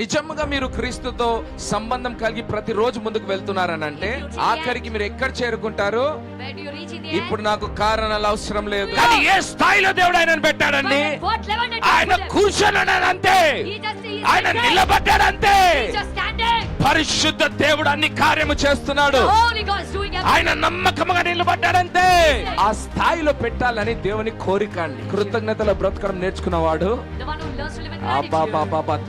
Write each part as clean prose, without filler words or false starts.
నిజంగా మీరు క్రీస్తుతో సంబంధం కలిగి ప్రతిరోజు ముందుకు వెళ్తున్నారనంటే ఆఖరికి మీరు ఎక్కడ చేరుకుంటారు? Where do you reach in the ఇప్పుడు నాకు కారణాలు అవసరం లేదు. కానీ ఏ స్థాయిలో దేవుడు ఆయనను పెట్టాడండి? What level did ఆయన కూర్చొనున్నాడంతే, ఆయన నిలబడ్డాడంతే. పరిశుద్ధ దేవుడు అన్ని కార్యము చేస్తున్నాడు. ఆయన నమ్మకముగా నిలబడ్డాడంతే. ఆ స్థాయిలో పెట్టాలని దేవుని కోరిక అండి. కృతజ్ఞతల బ్రతకడం నేర్చుకున్నవాడు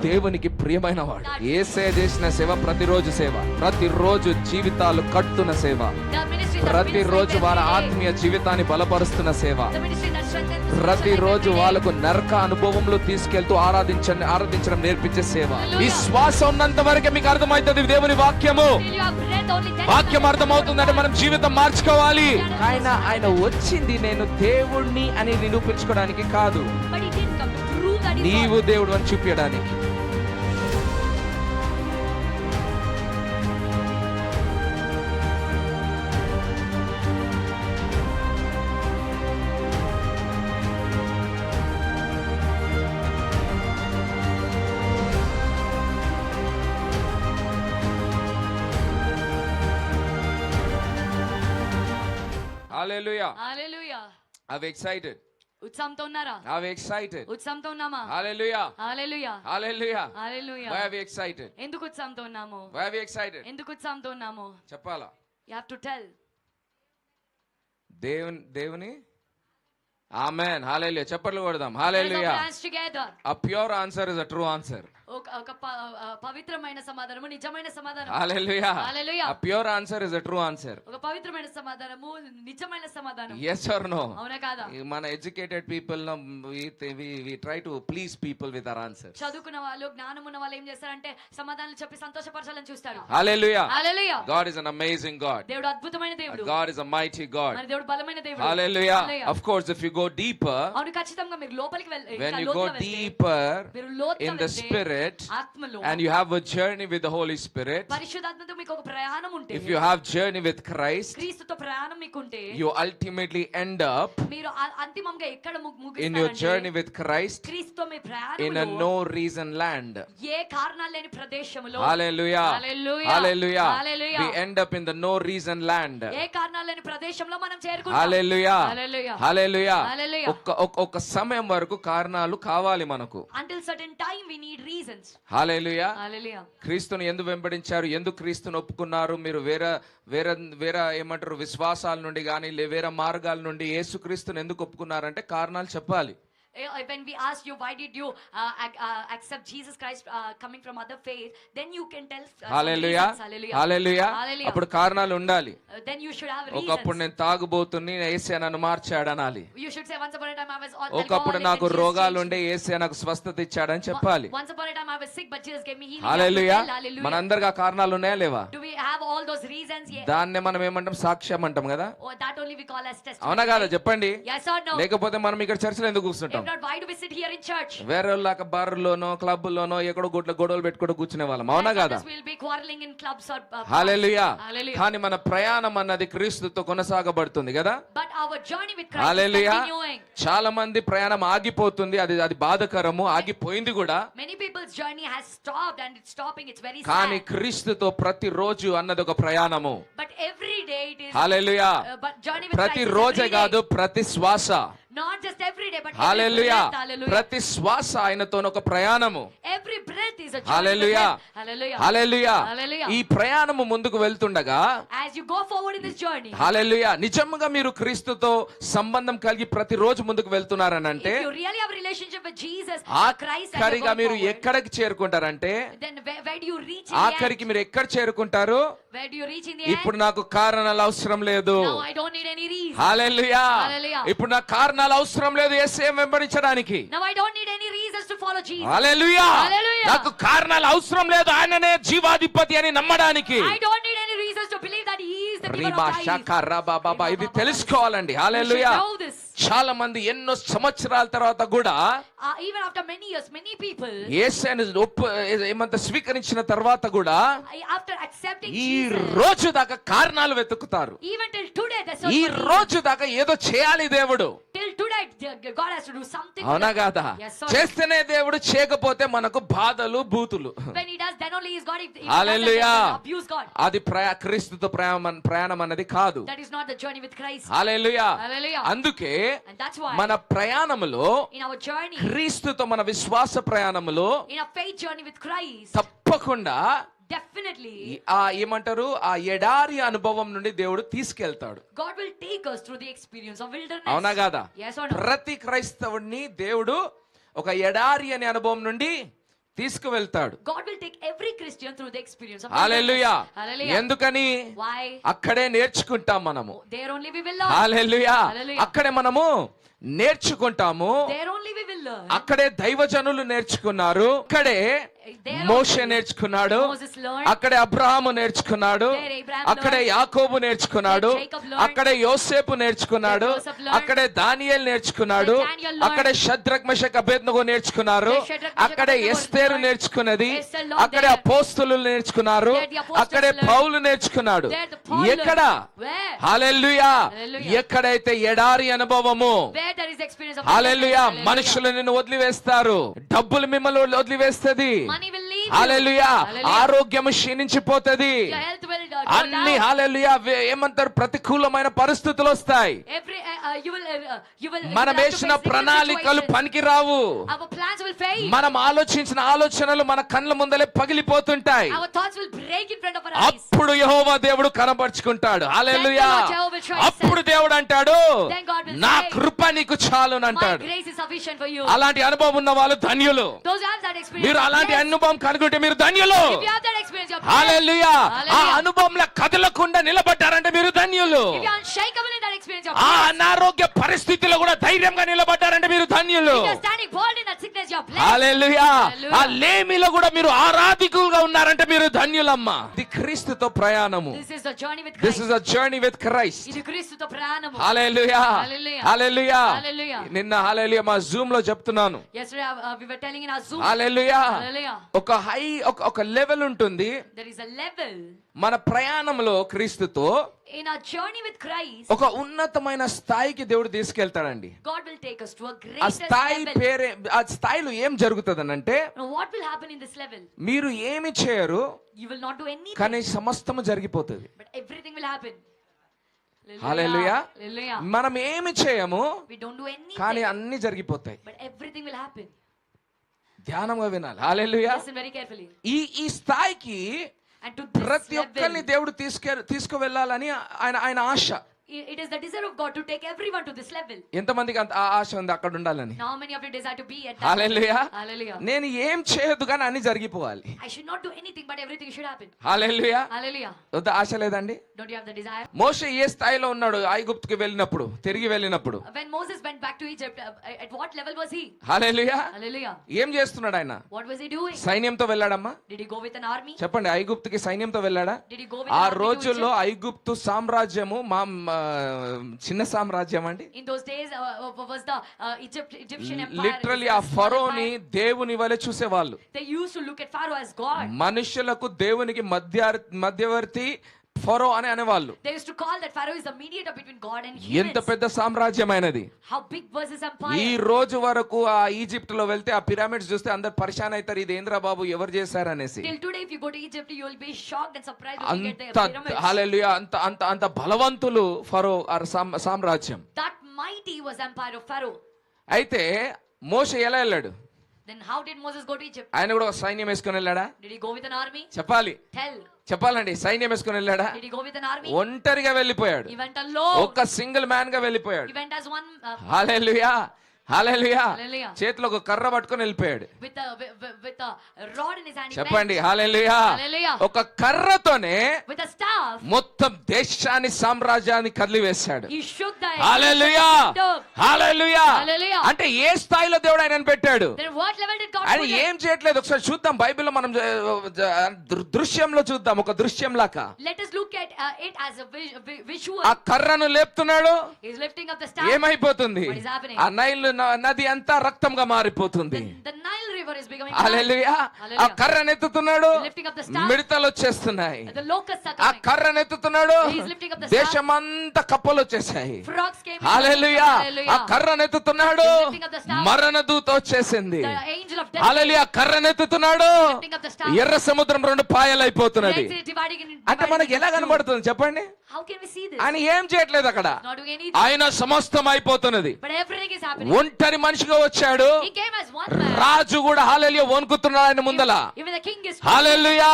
దేవునికి ప్రియమైన వాడు. యేసయ్య చేసిన సేవ ప్రతిరోజు సేవ, ప్రతిరోజు జీవితాలు కట్టున్న సేవ, ప్రతిరోజు వారి ఆత్మీయ జీవితాన్ని బలపరుస్తున్న సేవ, ప్రతిరోజు వాళ్ళకు నరక అనుభవంలో తీసుకెళ్తూ ఆరాధించడం నేర్పించే సేవ. విశ్వాసం ఉన్నంత వరకే మీకు అర్థమవుతుంది దేవుని వాక్యము. వాక్యం అర్థమవుతుందంటే మనం జీవితం మార్చుకోవాలి. ఆయన వచ్చింది నేను దేవుణ్ణి అని నిరూపించుకోవడానికి కాదు, నీవు దేవుడు అని చూపించడానికి. Hallelujah. Hallelujah. I'm excited. ఉత్సాహంతో ఉన్నారా? I'm excited. ఉత్సాహంతో ఉన్నామా? Hallelujah. Hallelujah. Hallelujah. Hallelujah. Why are we excited? ఎందుకు ఉత్సాహంతో ఉన్నాము? Why are we excited? ఎందుకు ఉత్సాహంతో ఉన్నాము? చెప్పాలా? You have to tell. దేవుని Amen. Hallelujah. చప్పట్లు కొడదాం. Hallelujah. A pure answer is a true answer. ఒక పవిత్రమైన సమాధానము నిజమైన సమాధానం. Hallelujah. Hallelujah. A pure answer is a true answer. ఒక పవిత్రమైన సమాధానము నిజమైన సమాధానం. Yes or no? అవునా కాదా? మన educated people we try to please people with our answers. చదువుకున్న వాళ్ళు జ్ఞానం ఉన్న వాళ్ళు ఏం చేస్తారంటే సమాధానాలు చెప్పి సంతోషపరచాలని చూస్తారు. Hallelujah. Hallelujah. God is an amazing God. దేవుడు అద్భుతమైన దేవుడు. God is a mighty God. మన దేవుడు బలమైన దేవుడు. Hallelujah. Of course, if you go deeper, అవును ఖచ్చితంగా మీరు లోపలికి వెళ్ళి when you go deeper in the spirit ఆత్మలో and you have a journey with the Holy Spirit, పరిశుద్ధాత్మతో మీకు ఒక ప్రయాణం ఉంటే, if you have journey with Christ, క్రీస్తుతో ప్రయాణం మీకు ఉంటే, you ultimately end up మీరు అంతిమంగా ఎక్కడ ముగిస్తారంటే in your journey with Christ క్రీస్తుతో మీ ప్రయాణంలో in a no reason land. ఏ కారణాలు లేని ప్రదేశంలో. Hallelujah. Hallelujah. Hallelujah. Hallelujah. We end up in the no reason land. ఏ కారణాలు లేని ప్రదేశంలో మనం చేరుకుంటాం. Hallelujah. Hallelujah. Hallelujah. Hallelujah. ఒక సమయం వరకు కారణాలు కావాలి మనకు. Until certain time we need reasons. Hallelujah. Hallelujah. క్రీస్తుని ఎందుకు వెంబడించారు, ఎందుకు క్రీస్తుని ఒప్పుకున్నారు, మీరు వేరే ఏమంటారు విశ్వాసాల నుండి కానీ వేరే మార్గాల నుండి యేసుక్రీస్తుని ఎందుకు ఒప్పుకున్నారంటే కారణాలు చెప్పాలి. When we ask you why did you accept Jesus Christ coming from other faith, then you can tell Hallelujah. Hallelujah. అప్పుడు కారణాలు ఉండాలి. Then you should have reasons. ఒకప్పుడు నేను తాగుబోతుని యేసయ్య నన్ను మార్చాడు అనాలి. You should say once upon a time I was ఒకప్పుడు నాకు రోగాలు ఉండే యేసయ్య నాకు స్వస్థత ఇచ్చాడని చెప్పాలి. Once upon a time I was sick but Jesus gave me healing. Hallelujah. మనందరికీ ఆ కారణాలు ఉన్నాయా లేవా? Do we have all those reasons? Yes. దాన్నే మనం ఏమంటాం, సాక్ష్యం అంటాం కదా. That only we call as testimony. అవునా కాదా చెప్పండి? Yes or no? లేకపోతే మనం ఇక్కడ చర్చిలో ఎందుకు కూర్చుంటాం? If not, why do we sit here in church? వేరే వాళ్ళకి బార్లోనో క్లబ్లోనో ఎక్కడో గొడవలు పెట్టుకుంటూ కూర్చునే వాళ్ళం, అవునా కాదా? We'll be quarreling in clubs or hallelujah. Hallelujah. కానీ మన ప్రయాణం అన్నది క్రీస్తుతో కొనసాగబడుతుంది కదా. But our journey with Christ hallelujah. is continuing. చాలా మంది ప్రయాణం ఆగిపోతుంది, అది బాధకరము, ఆగిపోయింది కూడా. Many people's journey has stopped and it's stopping, it's very sad. కానీ క్రీస్తుతో ప్రతిరోజు అన్నది ఒక ప్రయాణము. But every day it is. Hallelujah. But journey with ప్రతి Christ is రోజే every day. కాదు, ప్రతి శ్వాస. Not just every day but hallelujah. every breath. Hallelujah. ప్రతి శ్వాస ఆయనతో ఒక ప్రయాణము. Every breath is a journey. Hallelujah. Hallelujah. హల్లెలూయా. Hallelujah. ఈ ప్రయాణము ముందుకు వెళ్తుండగా, as you go forward in this journey, హల్లెలూయా, నిజంగా మీరు క్రీస్తుతో సంబంధం కలిగి ప్రతిరోజు ముందుకు వెళ్తున్నారనంటే, if you really have a relationship with Jesus Christ, ఆఖరిగా మీరు ఎక్కడికి చేరుకుంటారంటే, then where do you reach in the ఆఖరికి మీరు ఎక్కడ చేరుకుంటారు? where do you reach in the end? ఇప్పుడు నాకు కారణాలు అవసరం లేదు. No, I don't need any reason. Hallelujah. Hallelujah. ఇప్పుడు నాకు కారణాలు అవసరం లేదు యేసయ్యను వెంబడించడానికి. Now I don't need any reasons to follow Jesus. Hallelujah. Hallelujah. నాకు కారణాలు అవసరం లేదు, ఆయననే జీవాధిపతి అని నమ్మడానికి. I don't need any reasons to believe that he is the giver of life. ఇది తెలుసుకోవాలండి. హల్లెలూయా. చాలా మంది ఎన్నో సంవత్సరాల తర్వాత కూడా even after many years, many people, యేసుని ఏమంత స్వీకరించిన తర్వాత కూడా after accepting ఈ Jesus, రోజు దాకా కారణాలు వెతుకుతారు. even till today, they search ఈ for reasons. రోజు దాకా ఏదో చేయాలి దేవుడు. Till today, God has to do something. అవునా కాదా? Yes, sir. చేస్తేనే దేవుడు, చేయకపోతే మనకు బాధలు బూతులు. When he does, then only is God. If he Hallelujah. doesn't, then abuse God. అది క్రీస్తుతో ప్రయాణం అన్నది కాదు. That is not the journey with Christ. Hallelujah. Hallelujah. అందుకే And that's why మన ప్రయాణములో, in our journey, క్రీస్తుతో మన విశ్వాస ప్రయాణములో in a faith journey with Christ, తప్పకుండా definitely ఏమంటారు, ఆ ఎడారి అనుభవం నుండి దేవుడు తీసుకెళ్తాడు. God will take us through the experience of wilderness. అవునా కాదా? Yes or no? ప్రతి క్రైస్తవుడిని దేవుడు ఒక ఎడారి అనే అనుభవం నుండి తీసుకువెళ్తాడు. God will take every Christian through the experience of hallelujah. wilderness. Hallelujah. ఎందుకని? Why? అక్కడే నేర్చుకుంటాం మనము. There only we will learn. Hallelujah. Hallelujah. అక్కడే మనము నేర్చుకుంటాము. There only we will learn. అక్కడే దైవజనులు నేర్చుకున్నారు. అక్కడే There మోషే only నేర్చుకున్నాడు. Moses learned. అక్కడే అబ్రహాము నేర్చుకున్నాడు. There Abraham అక్కడే learned. యాకోబు నేర్చుకున్నాడు. There Jacob learned. అక్కడే యోసేపు నేర్చుకున్నాడు. There Joseph learned. అక్కడే దానియేలు నేర్చుకున్నాడు. There Daniel learned. అక్కడే షద్రక్ మెషక్ అబేద్నెగో నేర్చుకున్నారు. There Shadrach, Meshach, అక్కడే Abednego ఎస్తేరు learned. నేర్చుకున్నది. Esther learned అక్కడే there. అపోస్తలులు నేర్చుకున్నారు. There the apostles అక్కడే learned. పౌలు నేర్చుకున్నాడు. There the Paul ఎక్కడ? learned. Where? హల్లెలూయా. Hallelujah. ఎక్కడైతే ఎడారి అనుభవము, Where there is experience of hallelujah, wilderness. మనుషులు నిన్ను వదిలివేస్తారు, డబ్బులు మిమ్మల్ని వదిలివేస్తది, Money will leave you. Hallelujah, Hallelujah. ఆరోగ్యం క్షీణించిపోతది, Your health will go అన్ని down. హల్లెలూయా ఏమంటారు, ప్రతికూలమైన పరిస్థితులు వస్తాయి. You will మనం have to వేసిన face ప్రణాళికలు situations. పనికిరావు. Our plans will fail. మనం ఆలోచించిన ఆలోచనలు మన కళ్ళ ముందలే పగిలిపోతుంటాయి. Our thoughts will break in front of our eyes. అప్పుడు యెహోవా దేవుడు కనబరుచుకుంటాడు. హల్లెలూయా. Then the Lord Jehovah will show himself. అప్పుడు దేవుడు అంటాడు, Then God will నా say, కృప నీకు చాలును My అంటాడు. grace is sufficient for you. అలాంటి అనుభవం ఉన్న వాళ్ళు ధన్యులు. Those who have that experience. మీరు are అలాంటి blessed. అనుభవం కనుగొంటే మీరు ధన్యులు. If you have that experience, you're blessed. హల్లెలూయా. ఆ Hallelujah. అనుభవంలో కదలకుండా నిలబడ్డారంటే మీరు ధన్యులు. If you're unshakable in that experience, you're ఆ blessed. అనారోగ్య పరిస్థితిలో కూడా ధైర్యంగా నిలబడ్డారంటే మీరు ధన్యులు. If you're standing bold in that sickness, you're blessed. Hallelujah. Hallelujah. ఆ లేమిలో కూడా మీరు ఆరాధికులుగా ఉన్నారంటే మీరు ధన్యులమ్మా. ఇది క్రీస్తుతో ప్రయాణము. This is the journey with this Christ. Is a journey with Christ. ఇది క్రీస్తుతో ప్రయాణము. హల్లెలూయా. Hallelujah. హల్లెలూయా. Hallelujah. నిన్న హల్లెలూయా మా జూమ్ లో చెప్తున్నాను. Yesterday we were telling in our Zoom. Hallelujah. Hallelujah. ఒక లెవెల్ ఉంటుంది There is a level మన ప్రయాణంలో క్రీస్తుతో. in our journey with Christ. ఒక ఉన్నతమైన స్థాయికి దేవుడు తీసుకెళ్తాడండి. God will take us to a ఆ greater స్థాయి level. పేరే, ఆ స్థాయిలో ఏం జరుగుతుందనంటే, Now what will happen in this level? మీరు ఏమి చేయరు You will not do anything, కానీ సమస్తము జరిగిపోతుంది. but everything will happen. Hallelujah. Hallelujah. మనం ఏమి చేయము We don't do anything, కానీ అన్ని జరిగిపోతాయి. but everything will happen. ధ్యానంగా వినాలి. హల్లెలూయా. Listen very carefully. ఈ స్థాయికి And to this ప్రతి ఒక్కరిని level, దేవుడు తీసుకువెళ్ళాలని ఆయన ఆశ. it is the desire of God to take everyone to this level. ఎంతమందికి అంత ఆశ ఉంది అక్కడ ఉండాలని? Now how many of you desire to be at that hallelujah. level? Hallelujah. నేను ఏం చేయొద్దు కానీ అన్ని జరిగిపోవాలి. I should not do anything, but everything should happen. Hallelujah. Hallelujah. వద్ద ఆశ లేదండి? Don't you have the desire? మోషే ఏ స్థాయిలో ఉన్నాడు ఐగుప్తుకి వెళ్ళినప్పుడు, తిరిగి వెళ్ళినప్పుడు? When Moses went back to Egypt, at what level was he? Hallelujah. Hallelujah. ఏం చేస్తున్నాడు ఆయన? What was he doing? సైన్యంతో వెళ్ళాడమ్మా? Did he go with an army? చెప్పండి, ఐగుప్తుకి సైన్యంతో వెళ్ళాడా? Did he go with ఆ an army to రోజుల్లో Egypt? ఐగుప్తు సామ్రాజ్యము చిన్న సామ్రాజ్యం అండి. In those days, was the Egyptian empire. Literally It ఆ was a small ఫరోని empire. దేవుని వలె చూసేవాళ్ళు. They used to look at Pharaoh as God. మనుషులకు దేవునికి మధ్యవర్తి ఫరో అని అనేవాళ్ళు. They used to call that Pharaoh is the mediator between God and ఎంత humans. పెద్ద సామ్రాజ్యమైనది. How big was his ఈ empire? రోజు వరకు ఆ ఈజిప్ట్ లో వెళ్తే ఆ పిరమిడ్స్ చూస్తే అందరు పరిశాన్ అవుతారు, ఇది ఏంద్రా బాబు ఎవరు చేశారనేసి. Till today, if you go to Egypt, you will be shocked and surprised when you get అంత the pyramids. హల్లెలూయా, అంత బలవంతులు ఫరో సామ్రాజ్యం. That mighty was empire of Pharaoh. అయితే మోషే ఎలా వెళ్ళాడు? Then how did Moses go to Egypt? ఆయన కూడా ఒక సైన్యం వేసుకొని వెళ్ళాడా? Did he go with an army? చెప్పాలి, చెప్పాలండి. సైన్యం వేసుకొని వెళ్ళాడా? Did he go with an army? ఒంటరిగా వెళ్ళిపోయాడు. He went alone. ఒక సింగిల్ మ్యాన్ గా వెళ్ళిపోయాడు. He went as one. Hallelujah. Hallelujah. Hallelujah. చేతిలో ఒక కర్ర పట్టుకొని వెళ్ళిపోయాడు. with a rod in his hand. he చెప్పండి went. హల్లెలూయా. Hallelujah. ఒక కర్రతోనే With a staff, మొత్తం దేశాన్ని సామ్రాజ్యాన్ని కదిలివేశాడు. he shook the hallelujah. kingdom. Hallelujah. Hallelujah. అంటే ఏ స్థాయిలో దేవుడు ఆయనను పెట్టాడు? Then what level did God ఆయన put him? ఏం చేయట్లేదు. ఒకసారి చూద్దాం బైబిల్లో మనం దృశ్యంలో చూద్దాం. ఒక దృశ్యం లాగా Let us look at it as a visual. ఆ కర్రను లేపుతున్నాడు. He's lifting up the staff. ఏమైపోతుంది? What is happening? ఆ నైల్ నది అంతా రక్తంగా మారిపోతుంది. The Nile River is becoming హల్లెలూయా. ఆ Hallelujah. కర్రను ఎత్తుతున్నాడు. lifting up the staff. మిడతలు వచ్చేస్తున్నాయి. The locusts are ఆ coming. కర్రను ఎత్తుతున్నాడు. He is lifting up the staff. దేశమంతా కప్పలు వచ్చేసాయి. Frogs came. హల్లెలూయా. ఆ Hallelujah. కర్రను ఎత్తుతున్నాడు. He is lifting up the staff. మరణ దూత వచ్చేసింది. The angel of death. హల్లెలూయా. కర్రను ఎత్తుతున్నాడు. Lifting up the staff. ఎర్ర సముద్రం రెండు పాయలైపోతున్నది. The Red Sea dividing in. అంటే మనకి ఎలా కనబడుతుంది చెప్పండి? How can we see this? ఆయన ఏం చేయట్లేదు అక్కడ. Not doing anything. ఆయన సమస్తం అయిపోతున్నది. But everything is happening. ఒంటరి మనిషిగా వచ్చాడు. He came as one man. రాజు కూడా హల్లెలూయా వణుకుతున్నాడు ఆయన ముందల. Even the king is. హల్లెలూయా.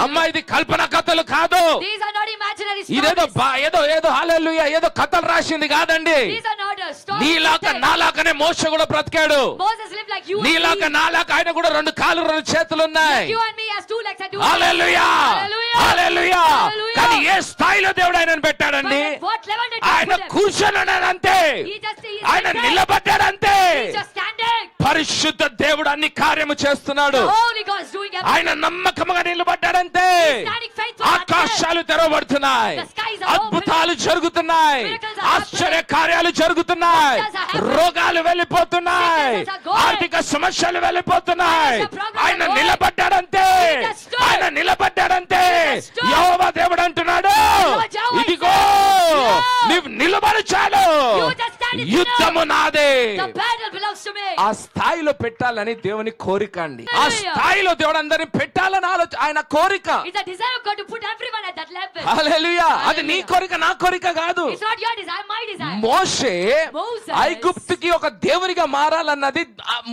అమ్మా ఇది కల్పన కథలు కాదు. These are not imaginary ఇదేదో stories. ఏదో హల్లెలూయా ఏదో కథలు రాసింది కాదండి. These are not a story. నీలాగా నాలాగానే మోషే కూడా బ్రతికాడు. Moses lived like you and నీలాగా me. నాలాగా ఆయన కూడా రెండు కాళ్ళు రెండు చేతులు ఉన్నాయి. You and me has two legs and two hallelujah. Hallelujah. హల్లెలూయా. Hallelujah. కానీ ఏ స్థాయిలో దేవుడు ఆయనను పెట్టాడండి? But at what level did ఆయన God put him? కూర్చొని ఉన్నాడంతే. He just is ఆయన like that. నిలబడ్డాడంతే. He's just standing. పరిశుద్ధ దేవుడు అన్ని కార్యము చేస్తున్నాడు. The Holy God is doing everything. ఆయన నమ్మకముగా నిలబడ్డాడంతే. Standing faithful. ఆకాశాలు తెరవబడుతున్నాయి. The skies are open. అద్భుతాలు జరుగుతున్నాయి. Miracles are ఆశ్చర్య కార్యాలు జరుగుతున్నాయి. Wonders are happening. రోగాలు వెళ్ళిపోతున్నాయి. Sicknesses are going. ఆర్థిక సమస్యలు వెళ్ళిపోతున్నాయి. Financial problems ఆయన are going. నిలబడ్డాడంతే. He just stood. ఆయన నిలబడ్డాడంతే. He just stood. యెహోవా దేవుడు అంటున్నాడు, Lord Jehovah ఇదిగో said, నీవు నిలబడు చాలు. You just stand it యుద్ధము నాదే. The battle belongs to me. ఆ స్థాయిలో పెట్టాలని దేవుని కోరిక అండి. ఆ Hallelujah. స్థాయిలో దేవుడు అందరిని పెట్టాలని ఆయన కోరిక. It's a desire of God to put everyone at that level. హల్లెలూయా. అది నీ Hallelujah. కోరిక నా కోరిక కాదు. It's not your desire, my desire. Moshe Moses. ఐగుప్తుకి ఒక దేవునిగా మారాలన్నది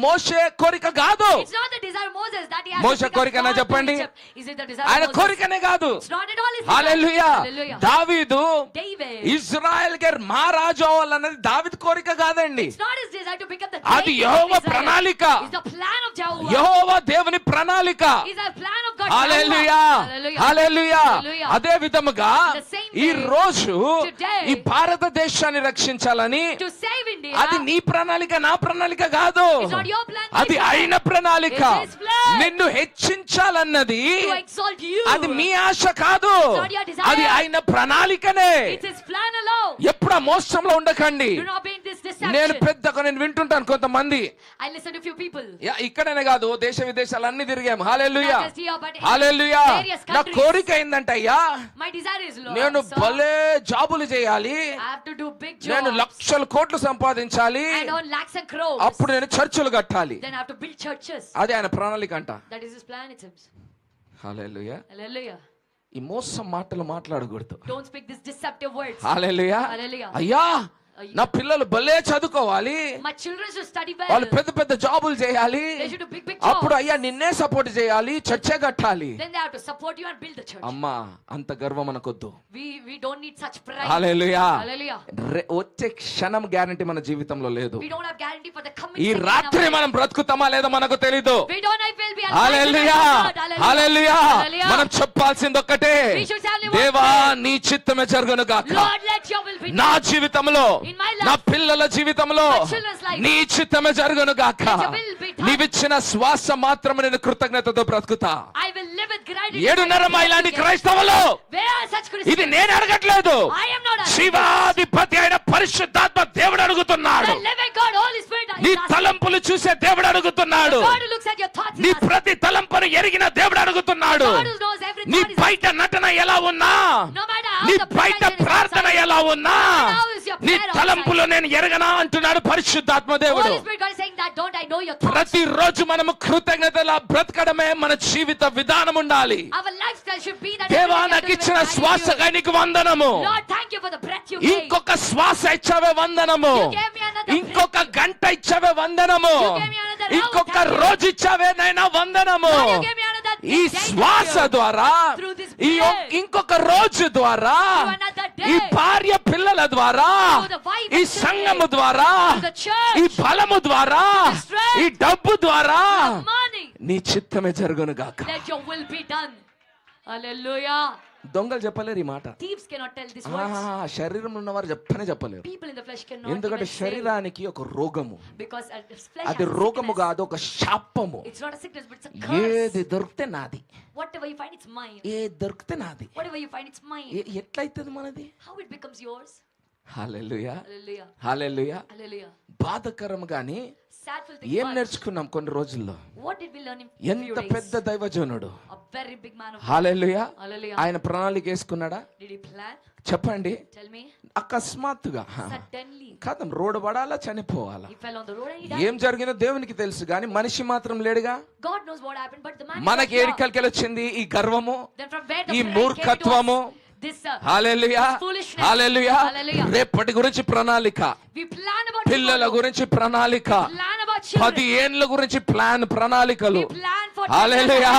మోషే కోరిక కాదు. It's not the desire of Moses that he has Moshe to become కోరికనా God to చెప్పండి? Egypt. Is it the desire ఆయన of Moses? కోరికనే కాదు. It's not at all his desire. Hallelujah. Hallelujah. దావీదు David. Israel కి మహారాజు అవ్వాలన్నది దావీదు కోరిక కాదండి. It's not his desire to become the అది king of యెహోవా Israel. ప్రణాళిక. It's the plan of Jehovah. యెహోవా దేవుని ప్రణాళిక. It's the plan of God. Hallelujah. Hallelujah. హల్లెలూయా. Hallelujah. అదే విధముగా The same ఈ way, రోజు today, ఈ భారతదేశాన్ని రక్షించాలని To save India. అది నీ ప్రణాళిక నా ప్రణాళిక కాదు. It's not your plan, my అది plan. ఆయన ప్రణాళిక. It's his plan. నిన్ను హెచ్చించాలన్నది To exalt you. అది మీ ఆశ కాదు. It's not your desire. అది ఆయన ప్రణాళికనే. It's his plan alone. ఎప్పుడు ఆ మోసంలో ఉండకండి. Do not be in this నేను deception. నేను వింటుంటాను కొంతమంది I listen to few people. ఇక్కడనే కాదు దేశ విదేశాలు అన్ని తిరిగాము. హల్లెలూయా. Not just here, but in hallelujah. various నా countries. కోరిక ఏందంటే అయ్యా My desire is, Lord, నేను sir, భలే జాబులు చేయాలి. I have to do big నేను jobs లక్షల కోట్లు సంపాదించాలి. and earn lakhs and crores. అప్పుడు నేను చర్చిలు కట్టాలి. Then I have to build churches. అదే ఆయన ప్రణాళిక అంట. That is his plan, it seems. Hallelujah. Hallelujah. ఈ మోసం మాటలు మాట్లాడకూడదు. Don't speak these deceptive words. Hallelujah. Hallelujah. అయ్యా నా పిల్లలు భలే చదువుకోవాలి. My children should study well. వాళ్ళు పెద్ద పెద్ద జాబులు చేయాలి. They should do big అప్పుడు jobs. అయ్యా నిన్నే సపోర్ట్ చేయాలి, చర్చే కట్టాలి. Then they have to support you and build the church. అమ్మా అంత గర్వం మనకొద్దు. We don't need such pride. Hallelujah. Hallelujah. వచ్చే క్షణం గ్యారంటీ మన జీవితంలో లేదు. We don't have guarantee for the coming ఈ second of రాత్రి our life. మనం బ్రతుకుతామా లేదా మనకు తెలీదు. We don't know if we'll be alive hallelujah. tonight or not. Hallelujah. Hallelujah. మనం చెప్పాల్సింది ఒక్కటే, We should tell you one దేవా thing. నీ చిత్తమే జరుగును గాక. Lord, let your will be నా done. జీవితంలో In my life. నా పిల్లల జీవితంలో My children's life. నీ చిత్తమే జరుగును గాక. Let your will be done. నీవిచ్చిన శ్వాస మాత్రమే నేను కృతజ్ఞతతో బ్రతుకుతా. I will live with gratitude. 7:30 ఇలాంటి క్రైస్తవులు Where are such Christians? ఇది నేను అడగట్లేదు. I am not asking. శివాధిపతి అయిన పరిశుద్ధాత్మ దేవుడు అడుగుతున్నాడు. The living God, Holy Spirit, నీ is asking. తలంపులు చూసే దేవుడు అడుగుతున్నాడు. God who looks at your thoughts నీ is asking. ప్రతి తలంపును ఎరిగిన దేవుడు అడుగుతున్నాడు. God who knows every నీ thought is బయట నటన ఎలా ఉన్నా, No matter how నీ the బయట present is ప్రార్థన outside. ఎలా ఉన్నా, How is your నీ prayer తలంపులు నేను ఎరగనా అంటున్నాడు పరిశుద్ధాత్మ దేవుడు. Holy Spirit, God is saying that don't I know your thoughts? ప్రతిరోజు మనము కృతజ్ఞతలా బ్రతకడమే మన జీవిత విధానం ఉండాలి. Our lifestyle should be that దేవా everything నాకు we do ఇచ్చిన with శ్వాసగా నీకు వందనము. gratitude. Lord, thank you for the breath you gave. ఇంకొక శ్వాస ఇచ్చావే వందనము. You gave me another ఇంకొక గంట ఇచ్చావే వందనము. You gave me another hour, ఇంకొక thank you. రోజు ఇచ్చావే నైనా వందనము. Lord, you gave me another ఈ day, శ్వాస thank you. ద్వారా Through this ఈ breath. ఇంకొక రోజు ద్వారా Through another day. ఈ భార్య పిల్లల ద్వారా, through the wife ఈ and children, సంఘము ద్వారా, through the church, ఈ బలము ద్వారా, the strength, ఈ డబ్బు ద్వారా the money, నీ చిత్తమే జరుగును గాక. let your will be done. Hallelujah. దొంగలు చెప్పలేరు ఈ మాట. Thieves cannot tell these words. శరీరం ఉన్నవారు చెప్పలేరు. People in the flesh cannot ఎందుకంటే even say, శరీరానికి ఒక రోగము, because flesh అది has a రోగము sickness. కాదు, ఒక శాపము. It's not a sickness, but it's a curse. ఏది దొరికితే నాది, Whatever you find, it's mine. ఏ దొరికితే నాది. Whatever you find, it's mine. ఎట్లయితుంది మనది? How it becomes yours? Hallelujah, Hallelujah. హల్లెలూయా. Hallelujah. బాధకరం గాని Sadful thing. ఏం but నేర్చుకున్నాం కొన్ని రోజుల్లో? what did we learn in few ఎంత days? పెద్ద దైవజనుడు, A very big man of God. Hallelujah. Hallelujah. ఆయన ప్రణాళిక వేసుకున్నాడా? Did he plan? చెప్పండి. Tell me. అకస్మాత్తుగా Suddenly, కథం road Padala, చనిపోవాలా, he fell on the road and he died. ఏం జరిగిందో దేవునికి తెలుసు గాని మనిషి మాత్రం లేడుగా. God knows what happened, but the man. మనకి was here. ఏడికలకి వచ్చింది ఈ గర్వము, Then from where the ఈ pride came to మూర్ఖత్వము. us, this hallelujah, foolishness. Hallelujah. Hallelujah. రేపటి గురించి ప్రణాళిక, We plan about పిల్లల tomorrow. గురించి ప్రణాళిక, Plan about children. 10 ఏండ్ల గురించి ప్రణాళికలు. We plan for hallelujah.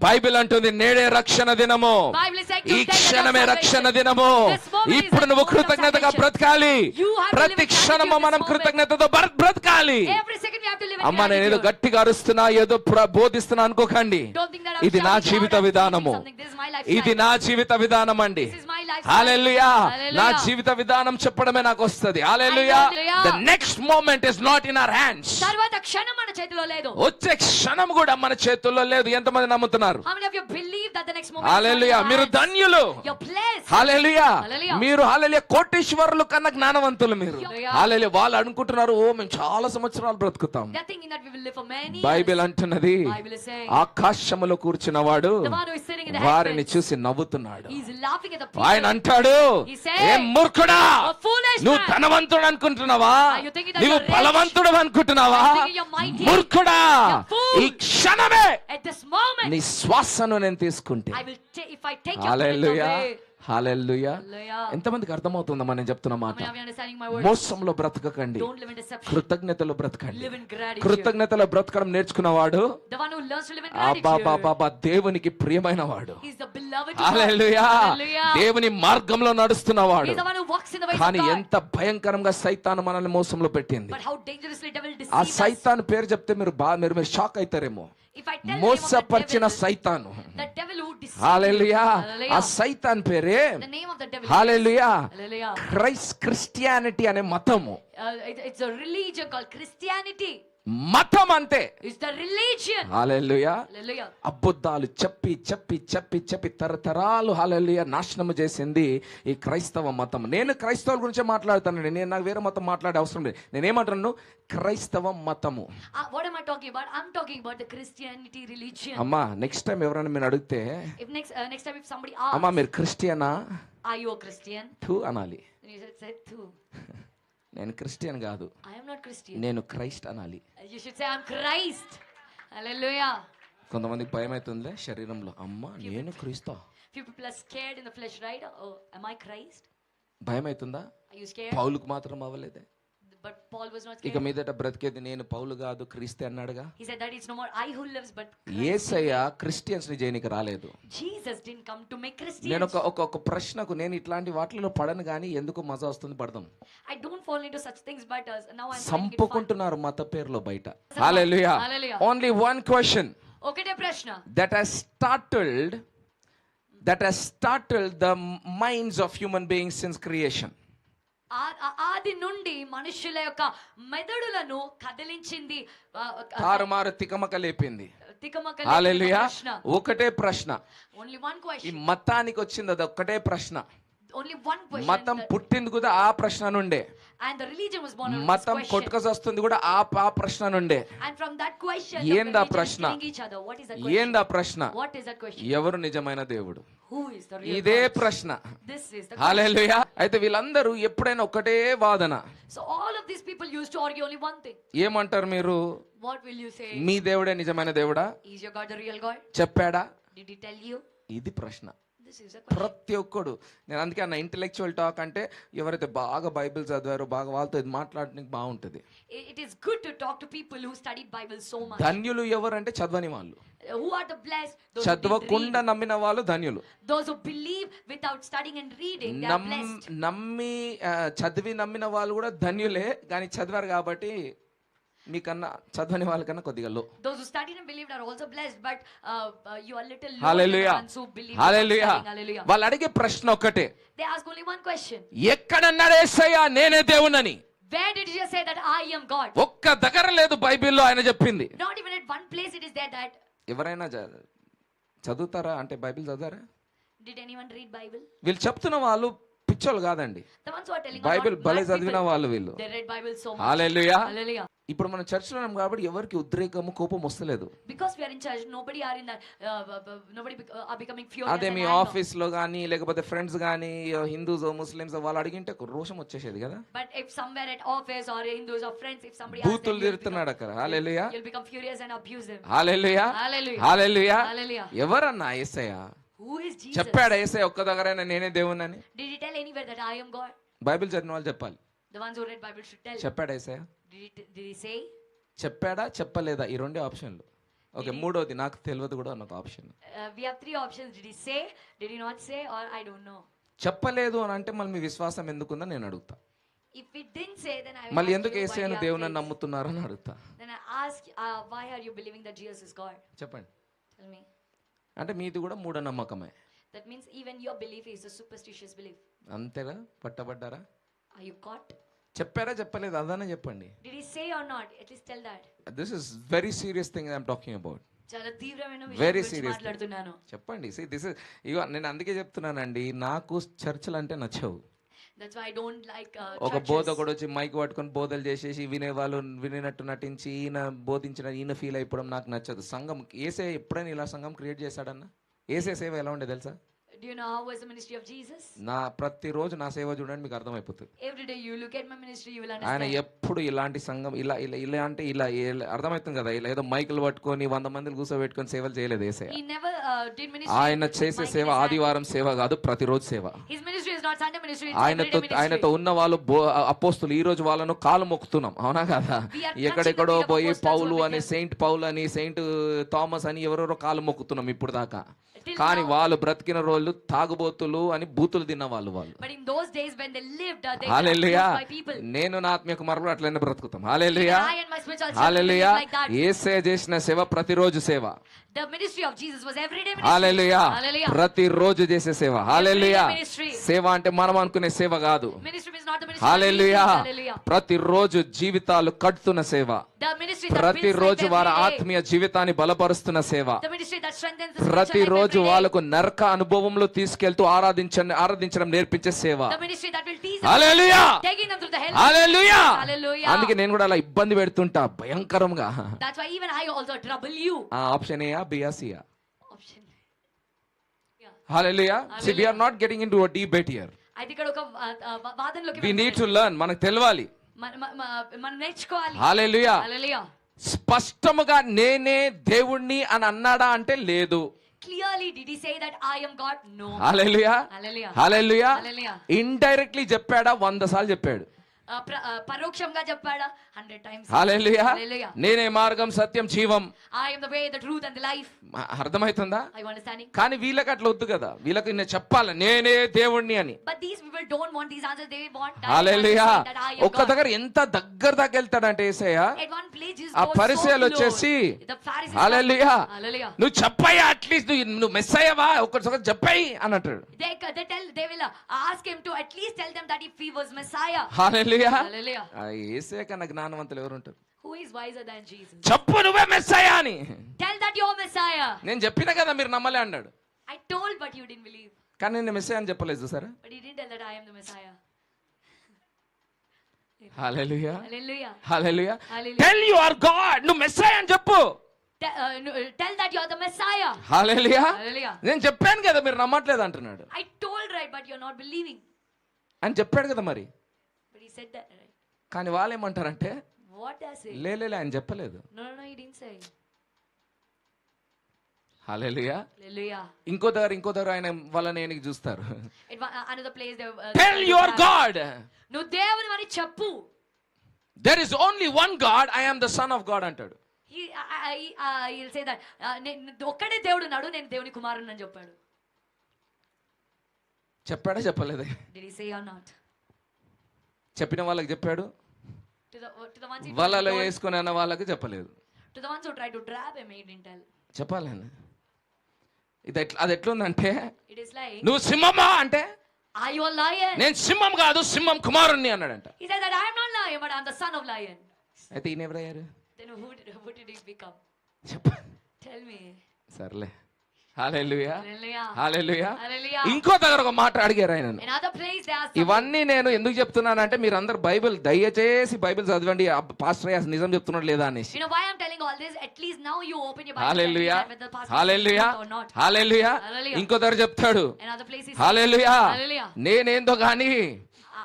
Bible అంటుంది నేడే రక్షణ దినము, Bible is saying ఈ today is క్షణమే salvation. రక్షణ దినము. This moment is ఇప్పుడు the నువ్వు moment of కృతజ్ఞతగా salvation. బ్రతకాలి. You have to ప్రతి live in క్షణము gratitude మనం this కృతజ్ఞతతో బ్రతకాలి. Every second we have to live in అమ్మ నేను ఏదో gratitude. గట్టిగా అరుస్తున్నా, ఏదో బోధిస్తున్నా అనుకోకండి. Don't think that I'm ఇది నా shouting జీవిత loud, I'm విధానము, saying something. This is my lifestyle. ఇది నా జీవిత విధానం అండి. This is my lifestyle. Hallelujah. Hallelujah. నా జీవిత విధానం చెప్పడమే నాకు వస్తది. హల్లెలూయా. Hallelujah. The next moment is not in our hands. తర్వాత క్షణం మన చేతిలో లేదు. వచ్చే క్షణం కూడా మన చేతుల్లో లేదు. ఎంతమంది నమ్ముతున్నారు? How many of you believe that the next moment hallelujah. is not in మీరు your hands? ధన్యులు. You're blessed. హల్లెలూయా. Hallelujah. మీరు హల్లెలూయా కోటీశ్వరులు కన్నా జ్ఞానవంతులు మీరు. Hallelujah. హల్లెలూయా. వాళ్ళు అనుకుంటున్నారు ఓ మేము చాలా సంవత్సరాలు బ్రతుకుతాం. They're thinking that we will live for many Bible years. అంటున్నది Bible is saying, ఆకాశములో కూర్చున్నవాడు the one who is sitting in the వారిని heavens, చూసి నవ్వుతున్నాడు. he's laughing at the ఆయన people. అంటాడు He said, ఏ మూర్ఖుడా, "O foolish నువ్వు man, ధనవంతుడు అనుకుంటున్నావా, are you thinking that నువ్వు you're rich? బలవంతుడు అనుకుంటున్నావా, Are you thinking you're mighty? మూర్ఖుడా, You're fool. ఈ క్షణమే at this moment, నీ శ్వాసను నేను తీసుకుంటే. I will if I take your breath hallelujah, away." Hallelujah. Hallelujah. ఎంతమందికి అర్థమవుతుందమ్మా నేను చెప్తున్న How మాట? many of you understanding my words? మోసంలో బ్రతకకండి, Don't live in deception. కృతజ్ఞతలో బ్రతకండి. Live in gratitude. కృతజ్ఞతలో బ్రతకడం నేర్చుకున్నవాడు The one who learns to live in అబ్బా gratitude, బాబా దేవునికి ప్రియమైన వాడు. he's the beloved of God. Hallelujah. Hallelujah. దేవుని మార్గంలో నడుస్తున్నవాడు. He's the one who walks in the ways కానీ of God. ఎంత భయంకరంగా సైతాను మనల్ని మోసంలో పెట్టింది. But how dangerously devil ఆ deceives us. సైతాను పేరు చెప్తే మీరు షాక్ అవుతారేమో. If I tell the name of మోసపరిచిన the devil, సైతాను. the devil who deceives హల్లెలూయా. ఆ Hallelujah. సైతాన్ పేరే The name of the devil. హల్లెలూయా Hallelujah. క్రిస్టియానిటీ అనే మతము. It's a religion called Christianity. మతం అంతే. It's the religion. Hallelujah. Hallelujah. అబద్ధాలు చెప్పి చెప్పి చెప్పి చెప్పి తరతరాలు హల్లెలూయా నాశనం చేసింది ఈ క్రైస్తవ మతం. నేను క్రైస్తవుల గురించే మాట్లాడుతానండి, నేను నాకు వేరే మతం మాట్లాడే అవసరం లేదు. నేనేమంటున్నాను క్రైస్తవ మతము. What am I talking about? I'm talking about the Christianity religion. అమ్మా నెక్స్ట్ టైం ఎవరైనా మీరు అడిగితే If next time if somebody asks, అమ్మా మీరు క్రిస్టియనా are you a Christian? థూ అనాలి. Then you should say too. నేను క్రిస్టియన్ కాదు, I am not Christian. నేను క్రైస్ట్ అనాలి. You should say I'm Christ. Hallelujah. కొంతమందికి భయం అవుతుందిలే శరీరంలో, అమ్మ నేను క్రీస్తా. Few people are scared in the flesh, right? Oh, am I Christ? భయం అవుతుందా? Are you scared? పౌలుకు మాత్రం అవ్వలేదే. But Paul was not ఇక scared. మీదట బ్రతికేది నేను పౌలు కాదు క్రీస్తే అన్నాడుగా. He said that it's no more I who lives, but Yesayya Christians ని చేయనికి రాలేదు. Jesus didn't come to make నేను Christians. ఒక ప్రశ్నకు నేను ఇట్లాంటి వాటిలో పడను కానీ ఎందుకు మజా వస్తుంది పడదాం. I don't fall into such things, but now I'm finding it fun. సంపుకుంటున్నారు మత పేరులో బయట. హల్లెలూయా. Hallelujah. ఓన్లీ వన్ క్వశ్చన్ ఒకటే ప్రశ్న that has startled the minds of human beings since creation. ఆది నుండి మనుషుల యొక్క మెదడులను కదిలించింది, తారుమారు తికమక లేపింది. తికమక హల్లెలూయా. ప్రశ్న. ఒకటే ప్రశ్న, Only one ఈ question. మతానికి వచ్చింది అది ఒక్కటే ప్రశ్న. Only one question. మతం పుట్టింది కూడా ఆ ప్రశ్న నుండే, And the religion was born on this మతం question. కొట్టుకొస్తుంది కూడా ఆ ప్రశ్న నుండే. And from that question, ఏందా the religion is ప్రశ్న? killing each other. What is that question? ఏందా ప్రశ్న? What is that question? ఎవరు నిజమైన దేవుడు? Who is the real ఇదే God? ప్రశ్న. This is the question. హల్లెలూయా. అయితే వీళ్ళందరూ ఎప్పుడైనా ఒకటే వాదన. So all of these people used to argue only one thing. ఏమంటారు మీరు? What will you say? మీ దేవుడే నిజమైన దేవుడా Is your God the real God? చెప్పాడా? Did he tell you? ఇది ప్రశ్న. This is a question. ప్రతి ఒక్కడు. నేను అందుకే అన్న ఇంటెలెక్చువల్ టాక్ అంటే ఎవరైతే బాగా బైబిల్ చదివారో బాగా వాళ్ళతో ఇది మాట్లాడడానికి బాగుంటుంది. It is good to talk to people who studied Bible so much. ధన్యులు ఎవరంటే చదవని వాళ్ళు. Who are the blessed? Those who didn't చదవకుండా read. నమ్మిన వాళ్ళు ధన్యులు. Those who believe without studying and reading, they are blessed. నమ్మి చదివి నమ్మిన వాళ్ళు కూడా ధన్యులే, కానీ చదివారు కాబట్టి మీకన్నా చదవని వాళ్ళకన్నా కొద్దిగా లో. Those who studied and believed are also blessed, but you are little lower than the hallelujah, ones who believe. Hallelujah. Hallelujah. వాళ్ళు అడిగే ప్రశ్న ఒకటే, They ask only one question. ఎక్కడన్నాడు యేసయ్య నేనే దేవుణ్ణని? Where did Jesus say that I am God? ఒక్క దగ్గర లేదు బైబిల్లో ఆయన చెప్పింది. Not even at one place it is there that. ఎవరైనా చదువుతారా అంటే బైబిల్ చదివారా? Did anyone read Bible? వీళ్ళు చెప్తున్న వాళ్ళు పిచ్చోళ్ళు కాదండి, The ones who are telling Bible are not భలే mad చదివిన people. వాళ్ళు వీళ్ళు. They read Bible so much. Hallelujah. Hallelujah. ఇప్పుడు మనం చర్చిలో ఉన్నాం కాబట్టి ఎవరికి ఉద్రేకము కోపం వస్తలేదు. Because we are in church, nobody are in that. Are becoming furious. అదే and మీ anger. ఆఫీస్ లో గానీ లేకపోతే ఫ్రెండ్స్ గానీ హిందూస్ ముస్లిమ్స్ వాళ్ళు అడిగింటే రోషం వచ్చేసేది కదా. But if somewhere at office or Hindus or friends, if somebody asks them, బూతులు తిడుతున్నాడు అక్కడ. హల్లెలూయా, you'll become furious and abuse them. Hallelujah, Hallelujah. హల్లెలూయా. Hallelujah. ఎవరన్నా యేసయ్య Who is Jesus? చెప్పాడా యేసయ్య ఒక్క దగ్గరైనా నేనే దేవుణ్ణని? Did he tell anywhere that I am God? Bible చదివిన వాళ్ళు చెప్పాలి. The ones who read Bible should tell. చెప్పాడా యేసయ్య? Did he say? చెప్పాడా చెప్పలేదా? ఈ రెండే ఆప్షన్లు. ఓకే, మూడోది నాకు తెలియదు కూడా ఒక option. We have three options. Did he say? Did he not say? Or I don't know. చెప్పలేదు అని అంటే మళ్ళీ మీ విశ్వాసం ఎందుకుందని నేను అడుగుతా. If he didn't say, then I will మళ్ళీ ask ఎందుకు you, why యేసయ్యను you have దేవుని faith? నమ్ముతున్నారని అడుగుతా. Then I ask, why are you believing that Jesus is God? చెప్పండి. Tell me. అంటే మీది కూడా మూఢనమ్మకమే. That means even your belief is a superstitious belief. అంతేగా? పట్టబడ్డారా? Are you caught? చెప్పారా చెప్పలేదు అదనే చెప్పండి. Did he say or not? At least tell that. This is very serious thing I'm talking about. చాలా తీవ్రమైన Very విషయం గురించి serious. మాట్లాడుతున్నాను. చెప్పండి. దిస్ ఇస్ ఇగో నేను అందుకే చెప్తున్నానండి, నాకు చర్చలు అంటే నచ్చవు. That's why I don't like ఒక churches. బోధకుడు వచ్చి మైక్ పట్టుకొని బోధలు చేసేసి వినేవాళ్ళు వినేనట్టు నటించి ఈయన బోధించిన ఈయన ఫీల్ అయిపోవడం నాకు నచ్చదు. సంఘం ఏసే ఎప్పుడైనా ఇలా సంఘం క్రియేట్ చేశాడన్నా? ఏసే సేవ ఎలా ఉండే తెలుసా? Do you know how was the ministry of Jesus? నా ప్రతిరోజు నా సేవ చూడండి మీకు అర్థమైపోతుంది. Every day you look at my ministry, you will ఆయన understand. ఎప్పుడు ఇలాంటి సంఘం ఇలా అంటే ఇలా అర్థమవుతుంది కదా, ఇలా ఏదో మైకులు పట్టుకొని 100 మందిని కూర్చోబెట్టుకొని సేవలు చేయలేదు యేసయ్య. He never did ministry. ఆయన with చేసే mic in సేవ his hand. ఆదివారం సేవ కాదు, ప్రతిరోజు సేవ. His ministry is not Sunday ministry, it's everyday ministry. ఆయనతో ఉన్న వాళ్ళు అపోస్తులు ఈ రోజు వాళ్ళను కాలు మొక్కుతున్నాం, అవునా కదా? We are touching ఎక్కడెక్కడో the feet of పోయి apostles పౌలు who are అని with సెయింట్ పౌలు అని సెయింట్ థామస్ అని ఎవరెవరో కాలు మొక్కుతున్నాం ఇప్పుడు దాకా. Till కానీ now. వాళ్ళు బ్రతికిన రోజులు తాగుబోతులు అని బూతులు తిన్న వాళ్ళు. But in those days when they lived, they were hallelujah. abused by people. నేను నా ఆత్మీయ కుమారుడు అట్లనే బ్రతుకుతాం. హల్లెలూయా, Even I and my spiritual children hallelujah. live like that. యేసయ్య చేసిన సేవ ప్రతిరోజు సేవ. The ministry of Jesus was everyday ministry. Hallelujah, Hallelujah. ప్రతిరోజు చేసే సేవ. హల్లెలూయా. Everyday ministry. సేవ అంటే మనం అనుకునే సేవ కాదు. Ministry is not the ministry of hallelujah. Jesus. Hallelujah. ప్రతిరోజు జీవితాలు కట్టుతున్న సేవ. The ministry that builds ప్రతిరోజు life వారి every day. ఆత్మీయ జీవితాన్ని బలపరుస్తున్న సేవ. The ministry that strengthens the spiritual life ప్రతిరోజు every day. వాళ్ళకు నరక అనుభవంలో తీసుకెళ్తూ ఆరాధించడం నేర్పించే సేవ. The ministry that will teach hallelujah, them, taking them through the hell. Hallelujah. Hallelujah. అందుకే నేను కూడా అలా ఇబ్బంది పెడుతుంటా భయంకరంగా. That's why even I also trouble you. ఆ ఆప్షన్ ఏయా బియా సియా? Option. Yeah. హల్లెలూయా. See, we are not getting into a debate here. అయితే ఇక్కడ ఒక వాదనలోకి We need to learn. మనకు తెలవాలి. మనం నేర్చుకోవాలి. హల్లెలూయా. Hallelujah. స్పష్టముగా నేనే దేవుణ్ణి అని అన్నాడా అంటే లేదు. Clearly did he say that I am God? No. Hallelujah, Hallelujah. హల్లెలూయా. Hallelujah. ఇండైరెక్ట్లీ చెప్పాడా? 100 సార్లు చెప్పాడు. పరోక్షంగా చెప్పాడా? 100 times. హల్లెలూయా. Hallelujah. నేనే మార్గం సత్యం జీవం. I am the way, the truth and the life. అర్థమవుతుందా? Are you understanding? కానీ వీళ్ళకి అట్లా వద్దు కదా, వీళ్ళకి నేను చెప్పాలి నేనే దేవుణ్ణి అని. But these people don't want these answers. They want hallelujah. that I am ఒక్క God. దగ్గర ఎంత దగ్గర దాకా వెళ్తాడంటే యేసయ్య, At one place Jesus ఆ goes so పరిసయ్యులు close. వచ్చేసి The Pharisees hallelujah, come. Hallelujah. నువ్వు చెప్పయ్యా, అట్లీస్ట్ నువ్వు మెస్సయ్యవా ఒక్కసారి చెప్పయి అని అంటాడు. They will ask him to at least tell them that if he was Messiah. Hallelujah. Hallelujah. ఆ యేసయ్య కన్నా జ్ఞానవంతులు ఎవరు ఉంటారు? Who is wiser than Jesus? చెప్పు నువ్వే మెస్సయ్య అని. Tell that you're Messiah. నేను చెప్పిన కదా మీరు నమ్మలే అన్నాడు. I told but you didn't believe. కానీ నేను మెస్సయ్య అని చెప్పలేదు చూసారా? But he didn't tell that I am the Messiah. Hallelujah, Hallelujah. హల్లెలూయా. Hallelujah. Tell you are God, నువ్వు మెస్సయ్య అని చెప్పు. Tell that you're the Messiah. Hallelujah. Hallelujah. నేను చెప్పాను కదా మీరు నమ్మట్లేదు అంటున్నాడు. I told right but you're not believing. అని చెప్పాడు కదా మరి. But he said that right. కానీ వాళ్ళు ఏమంటారంటే What does it? లేలే ఆయన చెప్పలేదు. No, he didn't say. Hallelujah. Hallelujah. ఇంకో దగ్గర ఆయన వాళ్ళని ఆయనకి చూస్తారు. Another place they Tell your God. నువ్వు దేవుని అని చెప్పు. There is only one God. I am the son of God అంటాడు. He'll say that ఒక్కడే దేవుడు ఉన్నాడు, నేను దేవుని కుమారుని అని చెప్పాడు. చెప్పాడా చెప్పలేదా? Did he say or not? చెప్పిన వాళ్ళకి చెప్పాడు, To the ones he వాళ్ళలో told, వేసుకుని అన్న వాళ్ళకి చెప్పలేదు. to the ones who tried to trap him, he didn't tell. చెప్పాలని అది ఎట్లుందంటే, It is like, నువ్వు సింహమా అంటే, are you a lion? నేను సింహం కాదు సింహం కుమారుణ్ణి అన్నాడంట. He said that I am not lion, but I am the son of lion. అయితే ఈయన ఎవరయ్యారు? Then who did he become? చెప్ప. Tell me. సర్లే. హల్లెలూయా. Hallelujah. హల్లెలూయా. Hallelujah. ఇంకో దగ్గర ఒక మాట అడిగారు ఆయనను. Another place they asked. ఇవన్నీ నేను ఎందుకు చెప్తున్నానంటే, మీరందరూ బైబిల్ దయచేసి బైబిల్ చదవండి, పాస్టర్ అయ్యా నిజం చెప్తున్నాడు లేదా అనేసి. You know why I'm telling all this? At least now you open your Bible. Hallelujah. and whether the pastor hallelujah. or not. Hallelujah. Hallelujah. ఇంకో దగ్గర చెప్తాడు, Another place is. Hallelujah, Hallelujah. నేనేందో గాని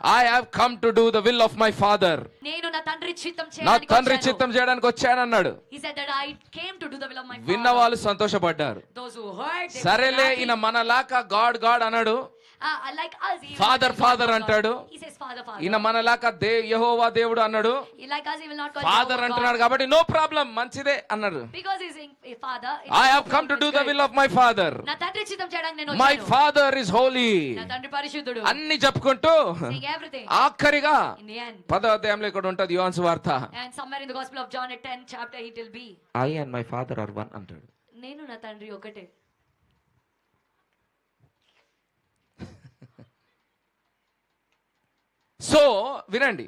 I have come to do the will of my father. నేను నా తండ్రి చిత్తం నా చేయడానికి తండ్రి వచ్చాను. చిత్తం చేయడానికి వచ్చానన్నాడు. He said that I came to do the will of my విన్న father. వాళ్ళు సంతోషపడ్డారు. Those who heard, they సరేలే, were ఈయన happy. మనలాగా గాడ్ అన్నాడు, Like us, he Father, will not Father call God. అంటాడు. He says Father, Father. ఈయన మనలాగా యెహోవా దేవుడు అన్నాడు. Like us, he will not call father Jehovah అంటున్నాడు God. కాబట్టి నో ప్రాబ్లం, మంచిదే అన్నాడు. Because he's saying Father. I have come to do the will of my father. నా తండ్రి చిత్తం చేయడానికి నేను My వచ్చాను. father is holy. నా తండ్రి పరిశుద్ధుడు. అన్ని చెప్పుకుంటూ Saying everything. ఆఖరిగా In the end. 10వ అధ్యాయంలో ఇక్కడ ఉంటది యోహాను సువార్త. And somewhere in the Gospel of John at 10th chapter it will be. I and my father are one అంటాడు. నేను నా తండ్రి ఒకటే. సో వినండి.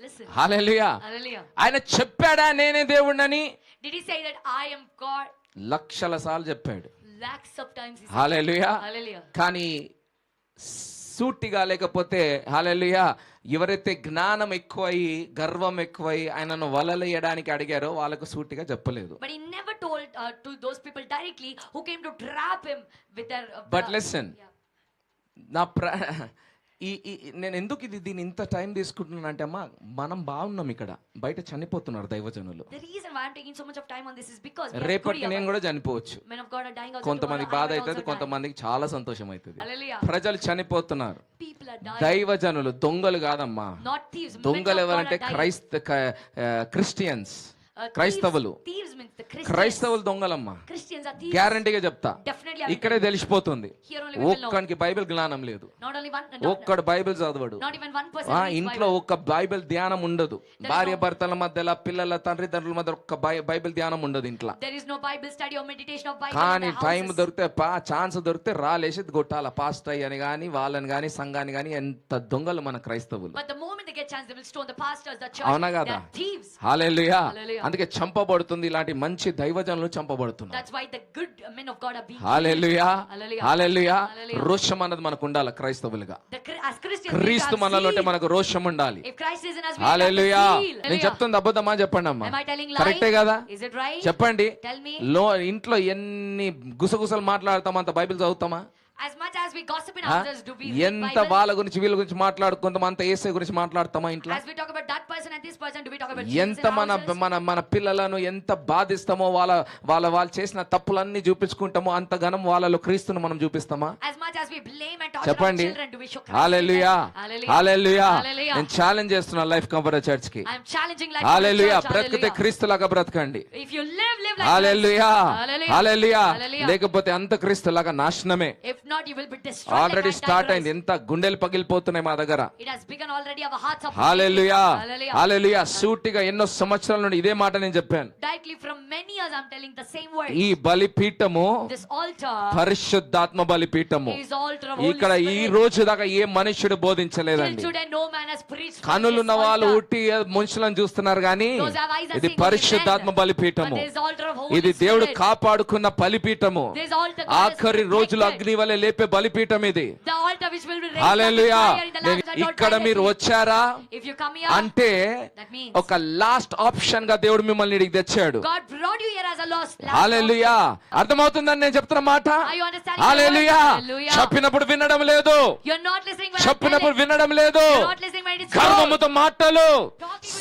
Listen. హల్లెలూయా. Hallelujah. ఆయన చెప్పాడా నేనే దేవుడినని? Did he say that I am God? లక్షల సార్లు చెప్పాడు. Lakhs of times he said. Hallelujah. Hallelujah. కానీ సూటిగా లేకపోతే, హల్లెలూయా, ఎవరైతే జ్ఞానం ఎక్కువై గర్వం ఎక్కువై ఆయనను వలలేయడానికి అడిగారో వాళ్ళకు సూటిగా చెప్పలేదు. But he never told to those people directly who came to trap him with their. But listen. Yeah. నా నేను ఎందుకు దీన్ని ఇంత టైం తీసుకుంటున్నాను అంటే, అమ్మా మనం బాగున్నాం, ఇక్కడ బయట చనిపోతున్నారు దైవజనులు. The reason why I'm taking so much of time on this is because రేపటికి నేను కూడా చనిపోవచ్చు. men of God are dying also. కొంతమంది బాధ అవుతుంది, కొంతమందికి చాలా సంతోషం అవుతుంది. Hallelujah. ప్రజలు చనిపోతున్నారు. People are dying. దైవజనులు దొంగలు కాదమ్మా. Not thieves. దొంగలు ఎవరంటే క్రిస్టియన్స్, క్రైస్తవులు. Thieves means the Christians. క్రైస్తవులు దొంగలమ్మా. Christians are thieves. గ్యారంటీగా చెప్తా. Definitely I will ఇక్కడే tell you. తెలిసిపోతుంది. Here only we will know. ఒక్కడికి బైబిల్ జ్ఞానం లేదు. Not only one. ఒక్కడు బైబిల్ చదవడు. Not even one person. reads ఇంట్లో Bible. ఒక్క బైబిల్ ధ్యానం ఉండదు. భార్య భర్తల మధ్యలో, పిల్లల తండ్రిదండ్రుల మధ్య ఒక్క బైబిల్ ధ్యానం ఉండదు ఇంట్లో. There is no Bible study or meditation of Bible. కానీ in the టైం houses. దొరికితే ఛాన్స్ దొరికితే రాలేసి కొట్టాల పాస్టర్ అని కానీ వాళ్ళని కానీ సంఘాన్ని కానీ. ఎంత దొంగలు మన క్రైస్తవులు. But the moment they get chance, they will stone the pastors, the church. అవునా They కదా? are thieves. హల్లెలూయా. Hallelujah. అందుకే చంపబడుతుంది, ఇలాంటి మంచి దైవజనులు చంపబడుతున్నారు. That's why the good men of God are being. Hallelujah. Hallelujah. హల్లెలూయా. Hallelujah. రోషం అన్నది మనకు ఉండాలి క్రైస్తవులుగా. As Christians, క్రీస్తు we మనలో have zeal. మనకు రోషం ఉండాలి. If Christ is in us, we have hallelujah. zeal. నేను Hallelujah. చెప్తుంది అబద్ధమా చెప్పండి అమ్మా. Am I telling lie? కరెక్టే కదా? Is it right? చెప్పండి. Tell me. ఇంట్లో ఎన్ని గుసగుసలు మాట్లాడతామా, అంత Bible చదువుతామా? As much as we gossip in houses, do we read ఎంత Bible? వాళ్ళ గురించి వీళ్ళ గురించి మాట్లాడుకుంటాం, అంత యేసయ్య గురించి మాట్లాడతామా ఇంట్లో? As we talk about that person and this person, do we talk about Jesus ఎంత in మన houses? మన పిల్లలను ఎంత బాధిస్తామో, వాళ్ళు చేసిన తప్పులన్నీ చూపించుకుంటామో, అంత ఘనం వాళ్ళలో క్రీస్తును మనం చూపిస్తామా? As much as we blame and talk about చెప్పండి. children, do we show Christ? Hallelujah. Hallelujah. హల్లెలూయా. Hallelujah. నేను ఛాలెంజ్ చేస్తున్నా లైఫ్ కవరేజ్ చర్చ్ కి. I am challenging like hallelujah. church. బ్రతికితే Hallelujah. క్రీస్తులాగా బ్రతకండి. If you live like hallelujah. Christ. Hallelujah. హల్లెలూయా. Hallelujah. లేకపోతే అంత క్రీస్తులాగా నాశనమే. If not, you will be destroyed. Already like start Antichrist. అయింది. ఎంత గుండెలు పగిలిపోతున్నాయి మా దగ్గర. It has begun already. Our hearts are hallelujah. Hallelujah. హల్లెలూయా. సూటిగా ఎన్నో సంవత్సరాల నుండి ఇదే మాట నేను చెప్పాను. Directly from many years, I'm telling the same word. ఈ బలిపీఠము This altar పరిశుద్ధాత్మ బలిపీఠము. is altar of Holy ఇక్కడ ఈ Spirit. రోజు దాకా ఏ మనుష్యుడు Till బోధించలేదండి. today, no man has preached from కనులున్న this వాళ్ళు altar. ఉట్టి మనుషులను చూస్తున్నారు కానీ Those have eyes are ఇది seeing what is పరిశుద్ధాత్మ said. But బలిపీఠము. this altar of Holy ఇది దేవుడు Spirit. కాపాడుకున్న బలిపీఠము. This altar God has ఆఖరి రోజులు protected. అగ్ని వలె లేపే బలిపీఠం ఇది. The altar which will be raised up with hallelujah. fire in the last and not ఇక్కడ dry మీరు again. వచ్చారా If you come here, అంటే that means ఒక లాస్ట్ ఆప్షన్ గా దేవుడు మిమ్మల్ని ఇక్కడికి తెచ్చాడు. God brought you here as a last హల్లెలూయా. అర్థమవుతుందని నేను చెప్తున్న మాట? Are you understanding? Hallelujah. Hallelujah. చెప్పినప్పుడు వినడం లేదు. You're not listening when I'm చెప్పినప్పుడు telling. వినడం లేదు. You're not listening when double-minded soul. గర్వముతో మాటలు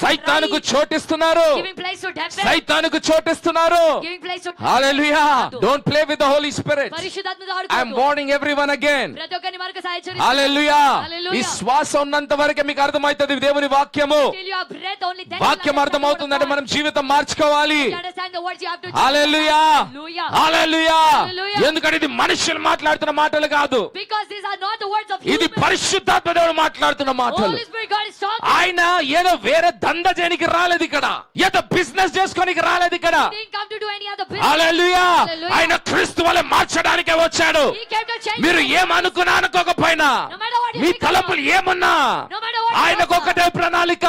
సైతానుకు చోటిస్తున్నారు, Giving place to devil. సైతానుకు చోటిస్తున్నారు. Giving place to hallelujah. Don't play with the Holy Spirit. పరిశుద్ధాత్మతో I am ఆడుకోవద్దు. warning everyone again. ప్రతి ఒక్కరిని మరొక సాయం హల్లెలూయా. Hallelujah. ఈ శ్వాస ఉన్నంత వరకే మీకు అర్థమవుతుంది దేవుని వాక్యము. Till you have breath, only then వాక్యం అర్థమవుతుందంటే మనం జీవితం మార్చుకోవాలి. you understand the words you have to hallelujah. Hallelujah. హల్లెలూయా. Hallelujah. ఎందుకంటే ఇది మనుషులు మాట్లాడుతున్న మాటలు కాదు, Because these are not the words of ఇది humans. పరిశుద్ధాత్మ దేవుడు మాట్లాడుతున్న మాటలు. Holy Spirit God is talking. ఆయన ఏదో వేరే దంద చేయనికి రాలేదు ఇక్కడ, ఏదో బిజినెస్ చేసుకోనికి రాలేదు ఇక్కడ. He didn't come to do any other business. Hallelujah. Hallelujah. ఆయన క్రీస్తు వలె మార్చడానికే వచ్చాడు. He came to change. మీరు ఏమనుకున్నా అనుకోకపోయినా, No matter what you me think తలపులు ఏమున్నా, No matter what you ఆయనకొక్కటే ప్రణాళిక,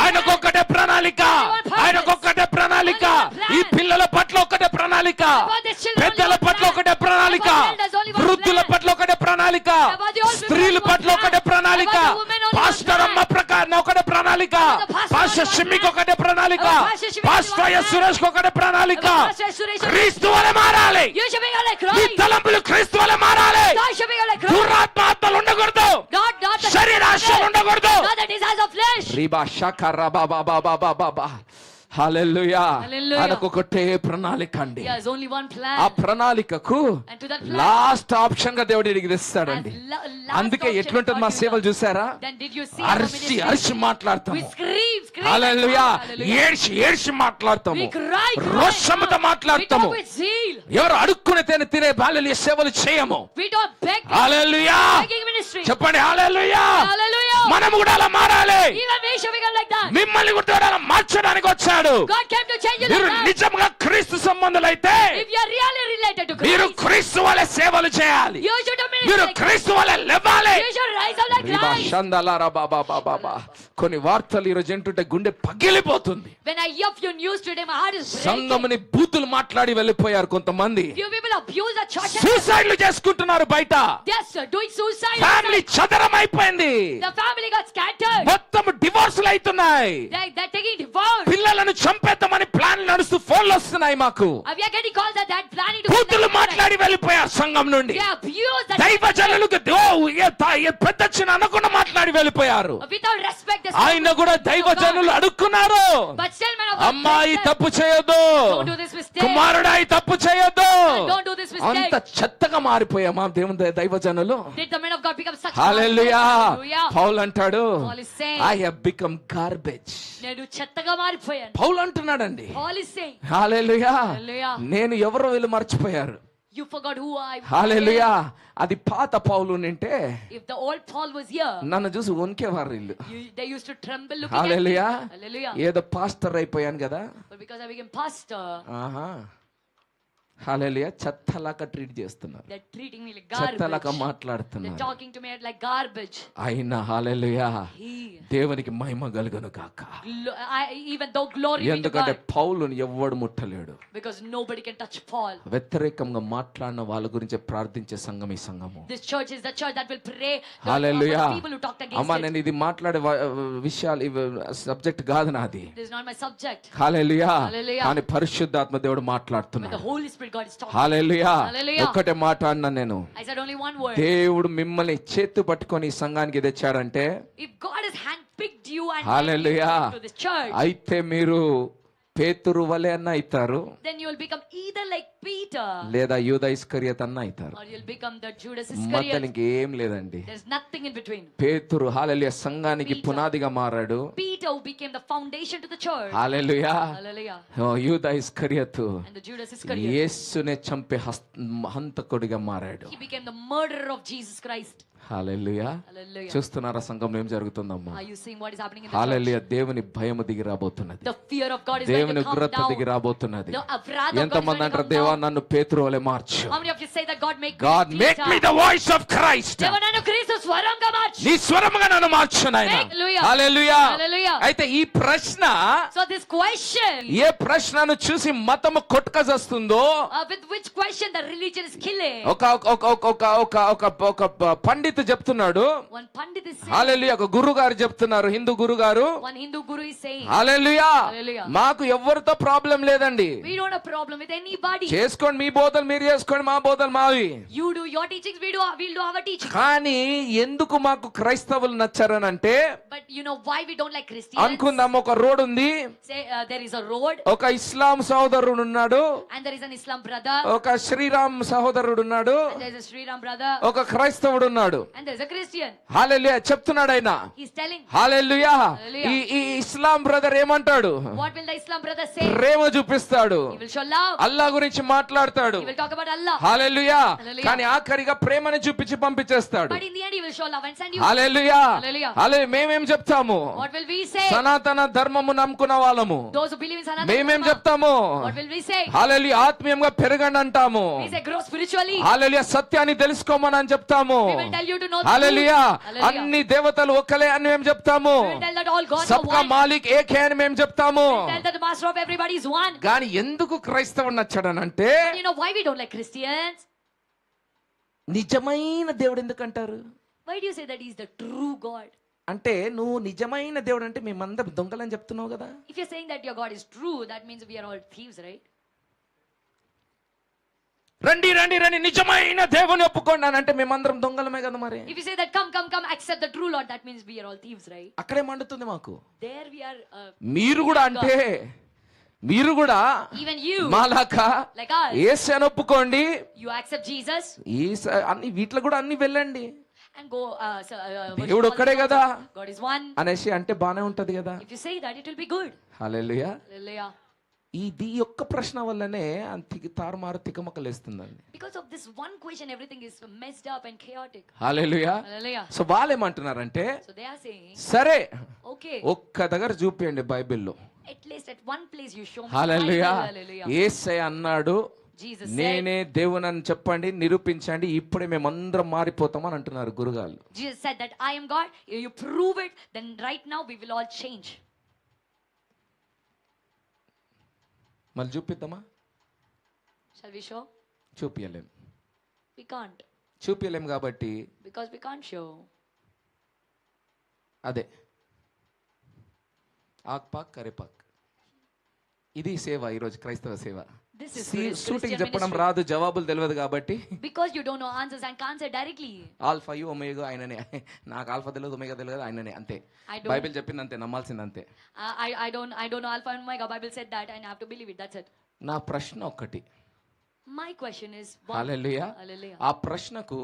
ఆయనకొక్కటే ప్రణాళిక, ఆయనకొక్కటే ప్రణాళిక. ఈ పిల్లల పట్ల ఒకటే ప్రణాళిక, పెద్దల పట్ల ఒకటే ప్రణాళిక, వృద్ధుల పట్ల ఒకటే ప్రణాళిక, స్త్రీల పట్ల ఒకటే ప్రణాళిక, పాస్టర్ అమ్మ ప్రకారం ఒకటే ప్రణాళిక, పాస్టర్ షిమ్మికి ఒకటే ప్రణాళిక, పాస్టర్ సురేష్ ఒకటే ప్రణాళిక. క్రీస్తు వలె మారాలి. You should be like ఈ Christ. తలంపులు క్రీస్తు వలె మారాలి. God should be like Christ. దురాత్మ ఆత్మలు ఉండకూడదు, Not the శరీరాశలు ఉండకూడదు. not the desires of flesh. రిబా షకరా బాబా బాబా బాబా బా. హల్లెలూయా. Hallelujah. ఆయనకొకటే ప్రణాళిక అండి. There's only one plan. ఆ ప్రణాళికకు And to that plan, last option గా దేవుడు ఇడికి as తెస్తాడండి. last అందుకే option ఎట్లుంటది God మా gives సేవలు us. చూసారా? Then did you see our అరిచి ministry? అరిచి మాట్లాడతాము. We scream. హల్లెలూయా. Hallelujah. ఏడ్చి ఏడ్చి మాట్లాడతాము, We cry. రోషముతో We మాట్లాడతాము. talk with zeal. ఎవరు అడుక్కుని తినే బాల్య సేవలు చేయము. We don't beg. Hallelujah. Begging ministry. చెప్పండి హల్లెలూయా. Hallelujah. మనము కూడా అలా మారాలి. Even we should become like that. మిమ్మల్ని కూడా అలా మార్చడానికి వచ్చాడు. God came to change you మీరు like that. నిజంగా క్రీస్తు సంబంధులైతే If you are really related to మీరు Christ, క్రీస్తు వలె సేవలు చేయాలి. you should do ministry మీరు like క్రీస్తు వలె లేవాలి. You should rise up like రిబా Christ. షందలారా బాబా బాబా బా. కొన్ని వార్తలు ఈ రోజు ఏంటంటే గుండె పగిలిపోతుంది. When I hear few news today, my heart is breaking. సంఘముని బూతులు మాట్లాడి వెళ్ళిపోయారు కొంతమంది. Few people abuse the church. సూసైడ్లు చేసుకుంటున్నారు బయట. They're doing suicide. ఫ్యామిలీ చదరం అయిపోయింది. The family got scattered. మొత్తం డివోర్సులు అవుతున్నాయి. They're taking divorce. పిల్లలను చంపేద్దామని ప్లాన్ నడుస్తూ ఫోన్లు వస్తున్నాయి మాకు. We are getting calls that planning to. బూతులు మాట్లాడి వెళ్ళిపోయారు సంఘం నుండి. They abuse the దైవజనులకు పెద్ద చిన్న అనకుండా మాట్లాడి వెళ్ళిపోయారు. without respect. ఆయన కూడా దైవజనులు అడుక్కున్నారు. But still, man of God, అమ్మాయి తప్పు చేయొద్దు, don't do this mistake. కుమారుడాయి తప్పు చేయొద్దు. Don't do this mistake. అంత చెత్తగా మారిపోయామా దేవుని దైవజనులు. Did the men of God become such? Hallelujah. Hallelujah. పౌలు అంటాడు, Paul is saying, I have become garbage. నేను చెత్తగా మారిపోయాను. పౌలు అంటున్నాడండి. Paul is saying, hallelujah. Hallelujah. నేను ఎవరో వీళ్ళు మర్చిపోయారు. you forgot who I am. హల్లెలూయా. అది పాత పౌలు నింటే If the old Paul was here, నన్ను చూసి వణికేవారు వీళ్ళు. they used to tremble looking at me. Hallelujah. Hallelujah. ఏదో పాస్టర్ అయిపోయాను కదా. But because I became pastor, ఆహా. హల్లెలూయా. చెత్తలాగా ట్రీట్ చేస్తున్నారు, they're treating me like చెత్తలాగా garbage. They're మాట్లాడుతున్నారు. talking to me like garbage. అయినా హల్లెలూయా He, దేవునికి మహిమ కలుగును కాక. even though glory be to ఎందుకంటే God, పౌలుని ఎవ్వడు ముట్టలేడు. because nobody can touch Paul. వ్యతిరేకంగా మాట్లాడిన వాళ్ళ గురించి ప్రార్థించే సంఘం ఈ సంఘము. This church is the church that will pray hallelujah. for people who talked against అమ్మా it. నేను ఇది మాట్లాడే విషయాలు సబ్జెక్ట్ కాదు నాది. This is not my subject. హల్లెలూయా. హల్లెలూయా. కానీ పరిశుద్ధాత్మ దేవుడు But the మాట్లాడుతున్నాడు. Holy Spirit God is talking. హల్లెలూయా. హల్లెలూయా. ఒక్కటే మాట అన్నా నేను. I said only one word. దేవుడు మిమ్మల్ని చేతు పట్టుకొని ఈ సంఘానికి తెచ్చాడంటే, If God has handpicked you and hallelujah, handpicked you to this church, అయితే మీరు పేతురు వలె అన్న అవుతారు, then you will become either like Peter లేదా యూదా ఇస్కరియోత్ అన్న అవుతారు. or you'll become the Judas మధ్యలో Iscariot. ఇంకేం లేదండి. There's nothing in between. పేతురు హల్లెలూయా సంఘానికి Peter. పునాదిగా మారాడు. Peter who became the foundation to the church. Hallelujah. Hallelujah. యూదా Iscariot And the Judas Iscariot, యేసునే చంపే హంతకుడిగా మారాడు. he became the murderer of Jesus Christ. Hallelujah. Hallelujah. చూస్తున్నారా సంఘంలో ఏం జరుగుతుందమ్మా? Are you seeing what is happening in the church? హల్లెలూయా. దేవుని భయము దిగి రాబోతున్నది. The fear of God is going దేవుని to come ఉగ్రత down. దిగి రాబోతున్నది. The wrath of God is ఎంతమంది going to అంటారు, come దేవా down. నన్ను పేతురు వలె మార్చు. How many of you say that God make God me make me the voice of Christ. దేవా నన్ను క్రీస్తు స్వరంగా మార్చు. నీ స్వరముగా నన్ను మార్చు నాయనా. Hallelujah. హల్లెలూయా. Hallelujah. అయితే ఈ ప్రశ్న, So this question, ఏ ప్రశ్నను చూసి మతము కొట్టుకజొస్తుందో, with which question the religion is killing. ఒక ఒక ఒక ఒక ఒక ఒక పండిత్ చెప్తున్నాడు. One Pandit is saying, హల్లెలూయా. ఒక గురువు గారు చెప్తున్నారు, హిందూ గురువు గారు. one Hindu guru is saying, hallelujah. Hallelujah. మాకు ఎవరితో ప్రాబ్లం లేదండి, we don't have problem with anybody. చేసుకోండి, మీ బోధలు మీరు చేసుకోండి, మా బోధలు మావి. You do your teachings, we'll do our teachings. కానీ ఎందుకు మాకు క్రైస్తవులు నచ్చారనంటే, But you know why we don't like Christians? అనుకుందాం ఒక రోడ్ ఉంది, Say there is a road ఒక ఇస్లాం సహోదరుడు ఉన్నాడు, and there is an Islam brother, ఒక శ్రీరామ్ సహోదరుడు ఉన్నాడు, and there is a Sri Ram brother, ఒక క్రైస్తవుడు ఉన్నాడు. and there is a Christian. హల్లెలూయా చెప్తున్నాడు ఆయన. He's telling. హల్లెలూయా. Hallelujah. ఈ ఇస్లాం బ్రదర్ ఏమంటాడు? What will the Islam brother say? ప్రేమ చూపిస్తాడు, He will show love. అల్లా గురించి మాట్లాడతాడు. He will talk about Allah. Hallelujah. Hallelujah. కానీ ఆఖరిగా ప్రేమని చూపించి పంపించేస్తాడు. But in the end, he will show love and send you. Hallelujah. Hallelujah. హల్లెలూయా. మేమేం చెప్తాము? What will we say? సనాతన ధర్మము నమ్ముకున్న వాళ్ళము Those who believe in Sanatana మేమేం Dharma, చెప్తాము? what will we say? హల్లెలూయా. ఆత్మీయంగా పెరగండి అంటాము. We say grow spiritually. హల్లెలూయా. సత్యాన్ని తెలుసుకోమని అని చెప్తాము. We will tell you to know the hallelujah. truth. Hallelujah. అన్ని దేవతలు ఒక్కలే అని మేము చెప్తాము. We will tell that all gods are సబ్కా one. మాలిక్ ఏకే అని మేము చెప్తాము. We will tell that the master of everybody is one. కానీ ఎందుకు క్రైస్తవుడు నచ్చాడనంటే, But you know why we don't like Christians? నిజమైన దేవుడు ఎందుకంటారు Why do you say that he is the true God? అంటే, నువ్వు నిజమైన దేవుడు అంటే మేమందరం దొంగలని చెప్తున్నావు కదా. If you're saying that your God is true, that means we are all thieves, right? రండి రండి రండి నిజమైన దేవుని ఒప్పుకోండి అని అంటే మేమందరం దొంగలమే కదా మరి. If you say that come, accept the true Lord, that means we are all thieves, right? అక్కడే మండుతుంది మాకు. There we are. మీరు కూడా అంటే, మీరు కూడా Even you, మాలాకా like us, యేసుని ఒప్పుకోండి, you accept Jesus అన్ని వీటిలో కూడా అన్ని వెళ్ళండి and go. Worship దేవుడు all ఒక్కడే the కదా gods. God is one. అనేసి అంటే బానే ఉంటది కదా. If you say that, it will be good. Hallelujah. Hallelujah. ఇది ఒక్క ప్రశ్న వల్లనే అంత తారుమారు తికమకలేస్తుందండి. Because of this one question, everything is messed up and chaotic. Hallelujah. Hallelujah. So వాళ్ళు ఏమంటున్నారంటే, So they are saying, సరే okay, ఒక్క దగ్గర చూపియండి బైబిల్లో. at least at one place you show me. Hallelujah. Bible. Hallelujah. యేసయ్య అన్నాడు, Jesus said, నేనే దేవునని చెప్పండి, నిరూపించండి, ఇప్పుడే మేమందరం మారిపోతామని అంటున్నారు గురుగాళ్ళు. Jesus said that I am God. If you prove it, then right now we will all change. మళ్ళీ చూపిద్దామా? Shall we show? చూపియలేం. We can't. చూపియలేం కాబట్టి Because we can't show. అదే ఆక్పాక్ కరేపాక్. ఇది సేవ, ఈరోజు క్రైస్తవ సేవ. This is షూటింగ్ Christian చెప్పడం ministry. రాదు, జవాబులు తెలియదు కాబట్టి Because you don't know answers and can't say directly. Alpha you omega ఆయననే. నాకు ఆల్ఫా తెలియదు, ఒమేగా తెలియదు, ఆయననే అంతే. I don't- బైబిల్ చెప్పింది అంతే, నమ్మాల్సింది అంతే. I don't know Alpha and Omega. Bible said that and I have to believe it. That's it. నా ప్రశ్న ఒక్కటి. My question is one. Hallelujah. Hallelujah. ఆ ప్రశ్నకు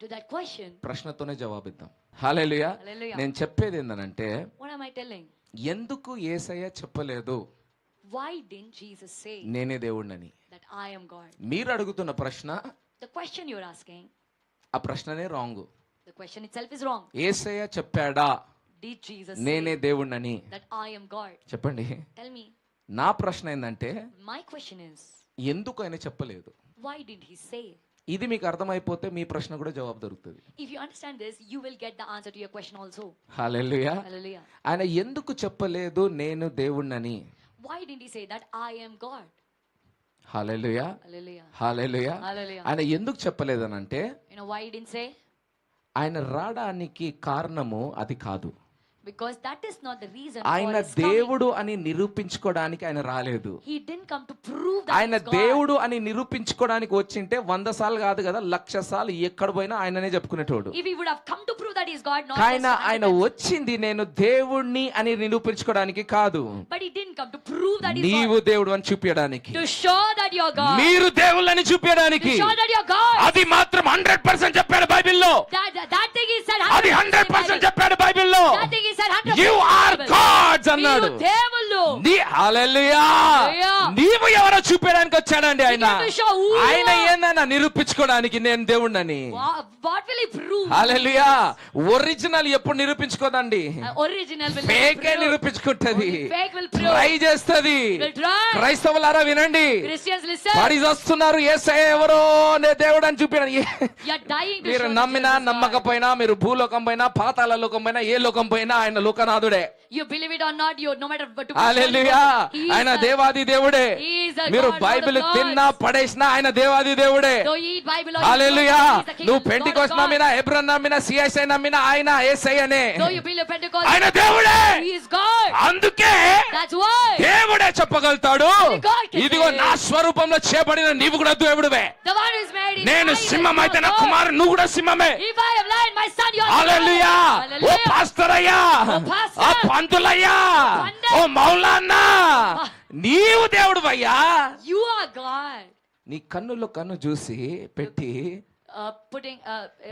To that question, ప్రశ్నతోనే జవాబిద్దాం. Hallelujah. Hallelujah. నేను చెప్పేది ఏంటంటే, what am I telling? ఎందుకు యేసయ్య చెప్పలేదు Why didn't Jesus say నేనే దేవుడినని? that I am God? మీరు అడుగుతున్న ప్రశ్న, The question you're asking, ఆ ప్రశ్ననే wrong. the question itself is wrong. యేసయ్య చెప్పాడా Did Jesus నేనే say దేవుడినని? that I am God? చెప్పండి. Tell me. నా ప్రశ్న ఏంటంటే, My question is, ఎందుకు ఆయన చెప్పలేదు? why didn't he say? ఇది మీకు అర్థమైపోతే మీ ప్రశ్న కూడా జవాబు దొరుకుతుంది. If you understand this, you will get the answer to your question also. Hallelujah. Hallelujah. ఆయన ఎందుకు చెప్పలేదు నేను దేవుడినని? Why didn't he say that I am God? Hallelujah. Hallelujah. హల్లెలూయా. Hallelujah. ఆయన ఎందుకు చెప్పలేదనంటే, You know why he didn't say? ఆయన రావడానికి కారణము అది కాదు. Because that is not the reason ఆయన for his coming. దేవుడు అని నిరూపించుకోవడానికి ఆయన రాలేదు. He didn't come to prove that ఆయన he's God. దేవుడు అని నిరూపించుకోవడానికి వచ్చింటే 100 సార్లు కాదు కదా, 1,00,000 సార్లు ఎక్కడ పోయినా ఆయననే చెప్పుకునేటోడు. If he would have come to prove that he's God, not ఆయన just ఆయన వచ్చింది నేను దేవుణ్ణి అని నిరూపించుకోవడానికి కాదు, but he didn't come to prove that he's నీవు God. దేవుడు అని చూపించడానికి, To show that you're God. మీరు దేవుళ్ళని చూపించడానికి. To show that you're God. అది మాత్రం 100% చెప్పాడు బైబిల్లో. That thing he said. అది 100% చెప్పాడు బైబిల్లో. That thing he said. 100% You are gods అన్నాడు. మీరు దేవుళ్ళు. హల్లెలూయా. Hallelujah. నీవు ఎవరో చూపించడానికి వచ్చాడండి ఆయన. He came to show who you ఆయన are. ఏందన్నా నిరూపించుకోవడానికి నేను దేవుణ్ణని. What will he prove? Hallelujah. Original ఎప్పుడు నిరూపించుకోదండి, Original will fake prove. నిరూపించుకుంటది, Only fake will prove. Try చేస్తది. Will try. క్రైస్తవులారా వినండి, Christians listen. పడి వస్తున్నారు యేసయ్య ఎవరో నే దేవుడు అని చూపించడానికి. You're dying to మీరు show నమ్మినా Jesus God. నమ్మకపోయినా మీరు భూలోకం పైన పాతాళ లోకం పైన ఏ లోకం పైన ఆయన లోకనాథుడే. You believe it or not, you no matter what to హల్లెలూయా. ఆయన దేవాది దేవుడే. మీరు బైబిల్ తిన్నా పడేసినా ఆయన దేవాది దేవుడే. హల్లెలూయా. నువ్వు పెంటెకోస్తు నమ్మినా, హెబ్రోన్ నమ్మినా, సిఎస్ఐ నమ్మినా ఆయన యేసయ్యనే. ఆయన దేవుడే. అందుకే దేవుడే చెప్పగలుగుతాడు, ఇదిగో నా స్వరూపంలో చేయబడిన నీవు కూడా దేవుడివే. నేను సింహం అయితే నా కుమారుడు నువ్వు కూడా సింహమే. హల్లెలూయా. ఓ పాస్టర్ అయ్యా, ఓ పంతులయ్యా, ఓ మౌలానా, నీవు దేవుడివయ్యా. You are God. నీ కన్నులో కన్ను చూసి పెట్టి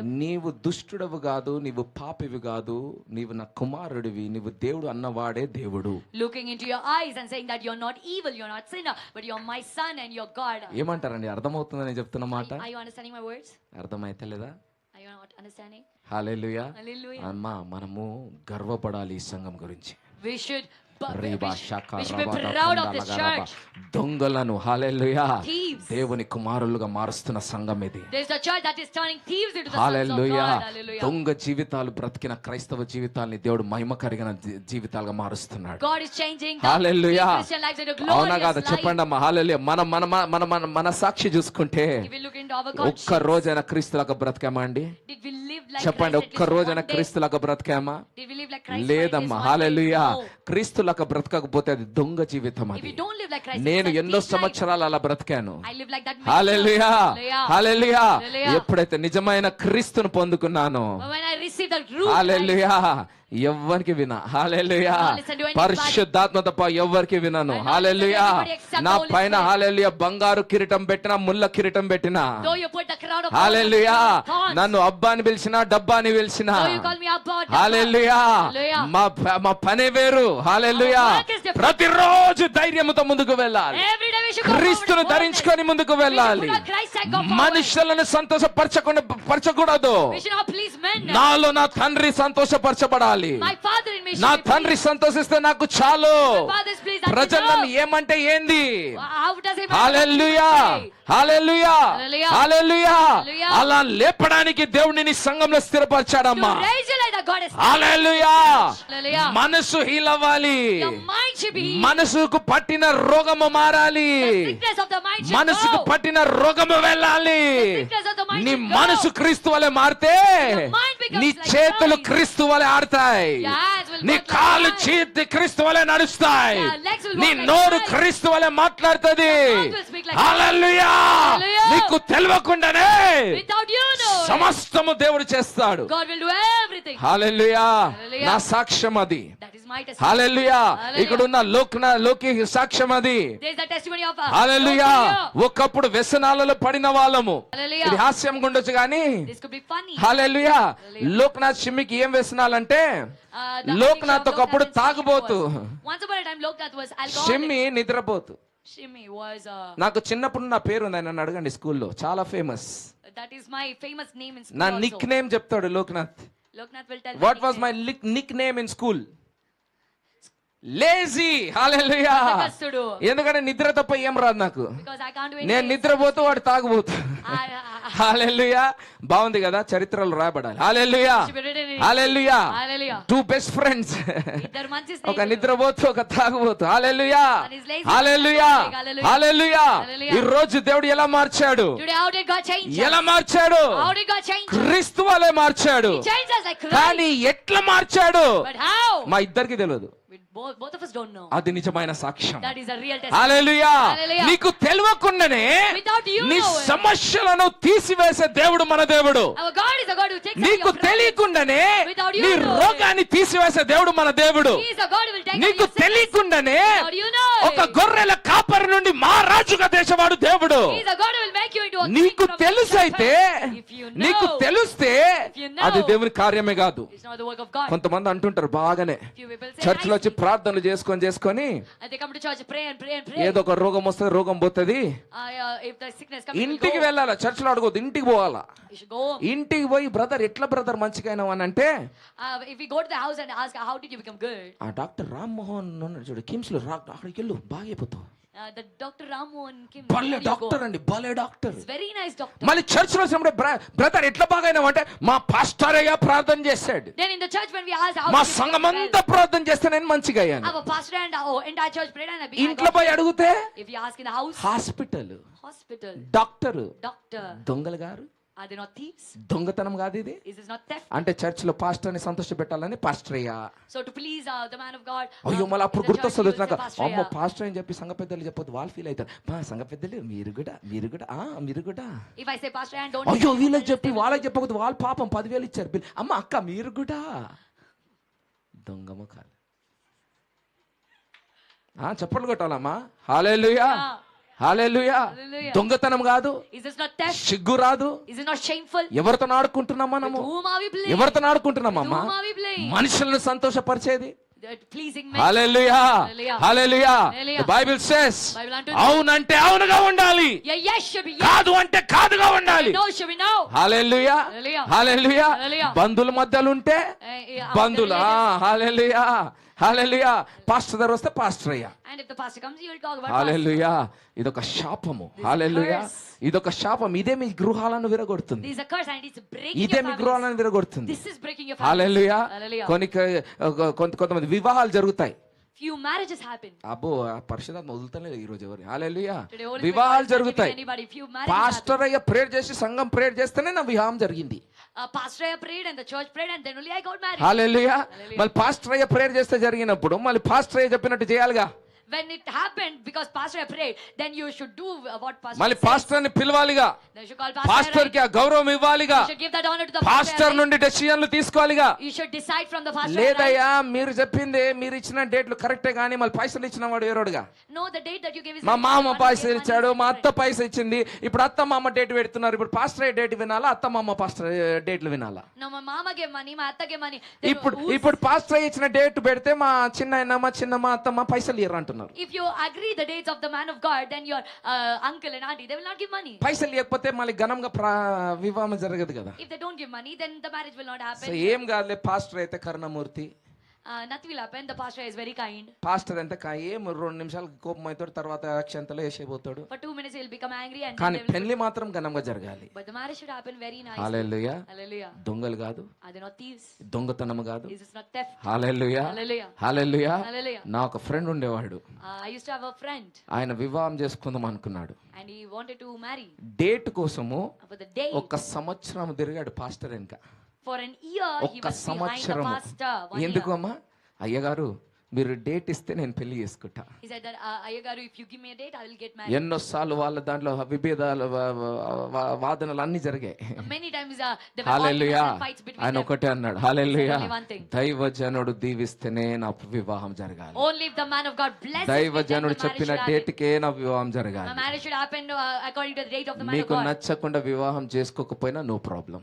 నీవు దుష్టుడవు కాదు, నీవు పాపివి కాదు, నీవు నా కుమారుడివి, నీవు దేవుడు అన్నవాడే దేవుడు. Looking into your eyes and saying that you're not evil, you're not sinner, but you're my son and you're God. ఏమంటారండి? అర్థమవుతుందని చెప్తున్న మాట. Are you understanding my words? అర్థమైతే లేదా? Are you not understanding? Hallelujah. Hallelujah. అమ్మా, మనము గర్వపడాలి ఈ సంఘం గురించి. We should be రీబా proud of this church. దొంగలను హల్లెలూయా Thieves. దేవుని కుమారులుగా మారుస్తున్న సంఘం ఇది. There's a church that is turning thieves into the sons of hallelujah. God. Hallelujah. దొంగ జీవితాలు బ్రతికిన క్రైస్తవ జీవితాల్ని దేవుడు మహిమ కలిగిన జీవితాలుగా మారుస్తున్నాడు. God is changing the hallelujah. Christian lives into అవునా glorious కాదా? life. చెప్పండి అమ్మా. హల్లెలూయా. మన మన మన మన మన సాక్షి చూసుకుంటే If we look into our ఒక్క conscience, రోజైనా క్రీస్తులాగా బ్రతికామా అండి? did we live like చెప్పండి. Christ at ఒక్క least రోజైనా one day? క్రీస్తులాగా బ్రతికామా? Did we live like Christ for at లేదమ్మా. least one day? హల్లెలూయా. No. క్రీస్తులాగా బ్రతకకపోతే అది దొంగ జీవితం. If అది we don't live like Christ, నేను it's a ఎన్నో thief life. సంవత్సరాలు అలా బ్రతికాను. I live like that. Hallelujah. Hallelujah. హల్లెలూయా. Hallelujah. ఎప్పుడైతే నిజమైన క్రీస్తును పొందుకున్నాను, But when I received the root, హల్లెలూయా, ఎవ్వరికి వినా. హల్లెలూయా. Not listen to anybody. పరిశుద్ధాత్మ తప్ప ఎవ్వరికి వినను. I don't hallelujah. listen to anybody except నా the Holy పైన Spirit. హల్లెలూయా బంగారు కిరీటం పెట్టినా, ముళ్ళ కిరీటం పెట్టినా, though you put the crown of hallelujah, thorns, నన్ను అబ్బా అని పిలిచినా, డబ్బా అని పిలిచినా, though you call me Abba, hallelujah, Hallelujah. మా పనే వేరు. హల్లెలూయా. Our work is different. ప్రతిరోజు ధైర్యముతో ముందుకు వెళ్ళాలి. every day we should go క్రీస్తును forward. ధరించుకొని ముందుకు We should వెళ్ళాలి. put on Christ and go forward. మనుషులను సంతోషపరచకూడదు. We should not please men. నాలో నా తండ్రి సంతోషపరచబడాలి. My father in me should నా be తండ్రి pleased. సంతోషిస్తే నాకు చాలు. My father is pleased. That's ప్రజలు enough. నన్ను ఏమంటే ఏంది? How does it matter? Hallelujah. Hallelujah. Hallelujah. హల్లెలూయా. Hallelujah. అలా లేపడానికి దేవుడిని నీ సంఘంలో స్థిరపరిచాడమ్మా. To raise you like the God is. Hallelujah. Hallelujah. మనసు హీలవ్వాలి. Your mind should be healed. మనసుకు పట్టిన రోగము మారాలి. The sickness of the mind should మనసుకు go. పట్టిన రోగము వెళ్ళాలి. The sickness of the mind నీ should go. మనసు క్రీస్తు వలె మారితే Your mind becomes నీ like చేతులు mine. క్రీస్తు వలె ఆడతాయి. Your hands will నీ work like కాలు mine. చేతి క్రీస్తు వలె నడుస్తాయి. Your legs will నీ walk like నోరు mine. క్రీస్తు వలె మాట్లాడుతుంది. Your mouth will speak like hallelujah. Hallelujah. నీకు తెలియకుండానే Without you knowing, సమస్తము దేవుడు చేస్తాడు. God will do everything. Hallelujah. Hallelujah. నా సాక్ష్యం అది. That is my testimony. Hallelujah. Hallelujah. ఇక్కడ ఉన్న లోకి సాక్ష్యం అది. There is the testimony of hallelujah. Hallelujah. ఒకప్పుడు వ్యసనాలలో పడిన వాళ్ళము. Hallelujah. ఇది హాస్యం గుండొచ్చు గాని This could be funny. Hallelujah. Hallelujah. Loknath షిమ్మికి ఏం వ్యసనాలంటే, The లోక్నాథ్ addiction of ఒకప్పుడు Loknath and తాగుబోతు. Shimmy was- Once upon a time, Loknath was alcoholic. షిమ్మి నిద్రపోతు. Shimmy was నాకు చిన్నప్పుడు నా పేరు ఉంది, నన్ను అడగండి, స్కూల్లో చాలా famous. that is my famous name in school. నా also. నిక్ నేమ్ చెప్తాడు Loknath. Loknath will tell what my was my nickname. Nickname in school? Lazy. హల్లెలూయా. బద్ధకస్తుడు. ఎందుకంటే నిద్ర తప్ప ఏం రాదు నాకు. Because I can't do నేను anything. నిద్రపోతూ వాడు తాగుబోతు. హల్లెలూయా. బాగుంది కదా, చరిత్రలో రాయబడాలి. హల్లెలూయా. Should be written in- hallelujah. Hallelujah. Two best friends. ఇద్దరు మంచి ఒక స్నేహితులు. నిద్రపోతూ ఒక తాగుబోతు. హల్లెలూయా. And his lazy hallelujah. Hallelujah. హల్లెలూయా. Hallelujah. ఈ రోజు దేవుడు ఎలా మార్చాడు? Today, how did God change us? ఎలా మార్చాడు? How did God change us? క్రీస్తు వలె మార్చాడు. He changed us like Christ. కానీ ఎట్లా మార్చాడు? But how? మా ఇద్దరికి తెలియదు. Both of us don't know. అది నిజమైన సాక్ష్యం. That is a real testimony. Hallelujah. Hallelujah. నీకు తెలియకుండానే Without you నీ knowing. సమస్యలను తీసివేసే దేవుడు మన దేవుడు. Our God is a God who takes away నీకు your problems. తెలియకుండానే Without you నీ knowing. రోగాన్ని తీసివేసే దేవుడు మన దేవుడు. He is a God who will take away నీకు your sickness. తెలియకుండానే Without you knowing. ఒక గొర్రెల కాపరి నుండి మా రాజుగా దేశవాడు దేవుడు. He is a God who will make you into a king నీకు from the తెలుసైతే, shepherd. If you know, నీకు తెలిస్తే if you know, అది దేవుని కార్యమే కాదు. it's not the work of God. కొంతమంది అంటుంటారు బాగానే, Few people say చర్చిలో వచ్చి nicely. ప్రార్థనలు చేసుకొని And they come to church, pray and pray and pray. ఏదో ఒక రోగం వస్తే రోగం పోతుంది, If the sickness comes, you will ఇంటికి go. వెళ్ళాలా, చర్చిలో అడగొద్దు, ఇంటికి పోవాలా. You should go home. ఇంటికి పోయి బ్రదర్ ఎట్లా బ్రదర్ మంచిగా అని అంటే, If we go to the house and ask, how did you become good? ఆ డాక్టర్ రామ్మోహన్ ఉన్నాడు చూడు కిమ్స్ లో, అక్కడికి వెళ్ళు బాగైపోతావు. The Dr. Ramu and Kim. భలే డాక్టర్ అండి, భలే doctor. He's very nice doctor. మళ్ళీ చర్చ్ లో వచ్చినప్పుడు బ్రదర్ ఎట్లా బాగా అంటే మా పాస్టర్ అయ్యా ప్రార్థన చేశాడు. Then in the church when we asked how మా సంఘం అంతా ప్రార్థన చేస్తే నేను మంచిగా అయ్యాను. our pastor and our entire church prayed and I became ఇంట్లో పోయి అడిగితే if you ask in the house, hospital, hospital, doctor, doctor, దొంగలు గారు. are they not thieves? దొంగతనం కాదు ఇది. Is this not theft? అంటే చర్చ్ లో పాస్టర్ ని సంతోష పెట్టాలని పాస్టర్ అయ్యా. So to please the man of God. అయ్యో మళ్ళీ అప్పుడు in the church, గుర్తొస్తుంది he will వచ్చినాక say, "Pastor, అమ్మో yeah." పాస్టర్ అని చెప్పి సంఘ పెద్దలు చెప్పొద్దు, వాళ్ళు ఫీల్ అవుతారు. మా సంఘ పెద్దలు మీరు కూడా మీరు కూడా If I say pastor and don't. అయ్యో వీళ్ళకి చెప్పి వాళ్ళకి చెప్పకూడదు, వాళ్ళు పాపం 10,000 ఇచ్చారు బిల్. అమ్మ అక్క మీరు కూడా దొంగ ముఖాలు. చెప్పలు కొట్టాలమ్మా. హల్లెలూయా, హల్లెలూయా. Hallelujah. దొంగతనం కాదు, Is this not theft? సిగ్గు రాదు. Is it not shameful? ఎవరితో ఆడుకుంటున్నాం మనము? With whom are we playing? ఎవరితో ఆడుకుంటున్నామమ్మా? With whom are we playing? మనుషులను సంతోషపరిచేది. Pleasing men. హల్లెలూయా, Hallelujah. హల్లెలూయా. Hallelujah. The Bible says Bible anటుంది, అవునంటే అవునుగా ఉండాలి, Yeah, yes should be yes. కాదు అంటే కాదుగా ఉండాలి. No should be no. Hallelujah, Hallelujah. హల్లెలూయా. Hallelujah. బంధువుల మధ్యలో ఉంటే Yeah, బంధువులు. హల్లెలూయా, హల్లెలూయా. పాస్టర్ దగ్గర వస్తే పాస్టర్ అయ్యా. And if the pastor comes, you will talk about pastor. హల్లెలూయా. ఇదొక శాపము. హల్లెలూయా. ఇదొక శాపం. ఇదే మీ గృహాలను విరగొడుతుంది. This is a curse and it's breaking ఇదే your మీ families. గృహాలను విరగొడుతుంది. This is breaking your families. Hallelujah. Hallelujah. కొంతమంది వివాహాలు జరుగుతాయి. Few marriages happen. అబ్బో పరిశుద్ధాత్మ వదులుతలేదు ఈ రోజు ఎవరు. హల్లెలూయా. Today Holy Spirit వివాహాలు is not giving జరుగుతాయి. anybody. Few marriages happen. Pastor అయ్య ప్రేయర్ చేసి సంఘం ప్రేయర్ చేస్తేనే నా వివాహం జరిగింది. Pastor I prayed and the church prayed and then only I got married. Hallelujah. Hallelujah. మళ్ళీ పాస్టర్ అయ్య ప్రేయర్ చేస్తే జరిగినప్పుడు మళ్ళీ పాస్టర్ అయ్య చెప్పినట్టు చేయాలిగా. When it happened because pastor I prayed, then you should do what pastor మళ్ళీ says. Pastor ని పిలవాలిగా. Then you should call pastor. Pastor కి ఆ గౌరవం ఇవ్వాలిగా. You should give that honor to the pastor pastor. నుండి డెసిషన్లు తీసుకోవాలిగా. You should decide from the pastor. లేదయ్యా మీరు చెప్పింది మీరు ఇచ్చిన డేట్లు కరెక్టే కానీ మళ్ళీ పైసలు ఇచ్చిన వాడు వేరోడుగా. No, the date that you gave is మా right. మామ One పైసలు day, ఇచ్చాడు, one మా day అత్త పైసలు ఇచ్చింది. ఇప్పుడు అత్త మామ డేట్ పెడుతున్నారు. ఇప్పుడు పాస్టర్ డేట్ వినాలా, అత్త మామ పాస్టర్ డేట్లు వినాలా? No, my mama gave money, my atta gave money. ఇప్పుడు పాస్టర్ ఇచ్చిన డేట్ పెడితే మా చిన్న మా చిన్నమ్మ అత్తమ్మ పైసలు ఇయ్యరు అంటున్నారు. If you agree the dates of the man of God, then your uncle and auntie, they will not give money. పైసలు ఇవ్వకపోతే మళ్ళీ ఘనంగా వివాహం జరగదు కదా. If they don't give money, then the marriage will not happen. So ఏం కాదులే, pastor అయితే కరుణమూర్తి. Nothing will happen. The pastor is very kind. Pastor ఎంత ఏం 2 నిమిషాలు కోపం అవుతాడు, తర్వాత అక్షంతలో వేసేపోతాడు. For 2 minutes he will become angry and కానీ then they will... పెళ్లి మాత్రం ఘనంగా జరగాలి. But the marriage should happen very nice. Hallelujah. Hallelujah. దొంగలు కాదు, Are they not thieves? దొంగతనం కాదు. Is this not theft? Hallelujah, Hallelujah. హల్లెలూయా. Hallelujah. నా ఒక ఫ్రెండ్ ఉండేవాడు. I used to have a friend ఆయన వివాహం చేసుకుందాం అనుకున్నాడు. and he wanted to marry. Date కోసము For the day, 1 సంవత్సరం తిరిగాడు పాస్టర్ వెనక. for an year, he 1 was behind the సంవత్సరం. pastor. 1 ఎందుకు year. అమ్మా? అయ్యగారు మీరు డేట్ ఇస్తే నేను పెళ్లి చేసుకుంటా. He said that, Ayyagaru, if you give me a date, I will get married. ఎన్నోసార్లు వాళ్ళ దాంట్లో విభేదాలు వాదనలు అన్ని జరిగాయి. Many times there were hallelujah. arguments and fights between ఆయన them. ఒకటే అన్నాడు, హల్లెలూయా. Only one thing. దైవజనుడు దీవిస్తేనే నా వివాహం జరగాలి. Only if the man of God blesses me, then the దైవజనుడు marriage చెప్పిన should happen. డేట్కే నా వివాహం The జరగాలి. marriage should happen according to the date of the man of మీకు God. నచ్చకుండా వివాహం చేసుకోకపోయినా no problem.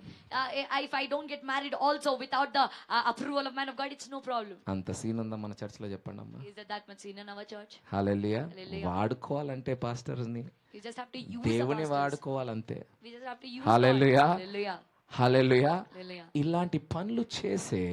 If I don't get married also without the approval of man of God, it's no problem. అంత scene ఉందా మన చర్చిలో చెప్పండి అమ్మా. Is there that much sin in our church? హల్లెలూయా. హల్లెలూయా. వాడుకోవాలంటే పాస్టర్స్ ని You just have to use దేవుని the pastors. వాడుకోవాలంతే. We just have to use హల్లెలూయా. God. Hallelujah. హల్లెలూయా. Hallelujah. ఇలాంటి పనులు చేసే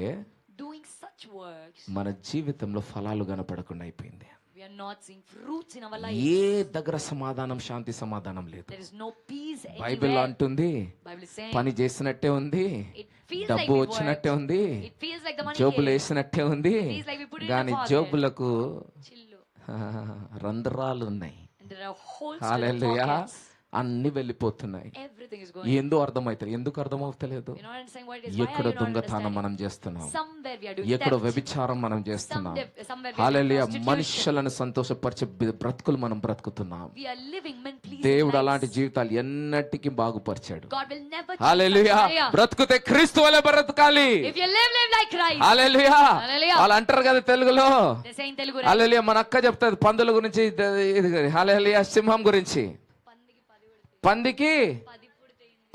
Doing such works, మన జీవితంలో ఫలాలు కనపడకుండా అయిపోయింది. we are not seeing fruits in our life. ఏ దగ్గర సమాధానం, శాంతి సమాధానం లేదు. There is no peace Bible anywhere. అంటుంది Bible is saying పని చేసినట్టే ఉంది, it feels like డబ్బు we వచ్చినట్టే worked. ఉంది, It feels like the money జోబులు came. వేసినట్టే ఉంది. feels like we put it in కానీ the pocket. జోబులకు Chillu. రంధ్రాలు ఉన్నాయి. And there are holes to the hallelujah. pockets. అన్ని వెళ్ళిపోతున్నాయి. Everything is going. ఏందో అర్థమైతలేదు. ఎందుకు అర్థమవుతలేదు? You're not understanding what it is. Why ఎక్కడో are you not దొంగతనం understanding? మనం చేస్తున్నాం, Somewhere we are doing ఎక్కడో theft. వ్యభిచారం మనం చేస్తున్నాం. Somewhere we are hallelujah. doing prostitution. మనుషులను సంతోషపరిచే బ్రతుకులు మనం బ్రతుకుతున్నాం. We are living men pleasing దేవుడు lives. అలాంటి జీవితాలు ఎన్నటికీ బాగుపరిచాడు. God will never change hallelujah. us. Hallelujah. బ్రతుకుతే క్రీస్తు వలె బ్రతకాలి. If you live like Christ. Hallelujah. Hallelujah. వాళ్ళు అంటారు కదా తెలుగులో, They say in Telugu, right? హల్లెలూయా. మన అక్క చెప్తాది పందుల గురించి, హల్లెలూయా. సింహం గురించి, పందికి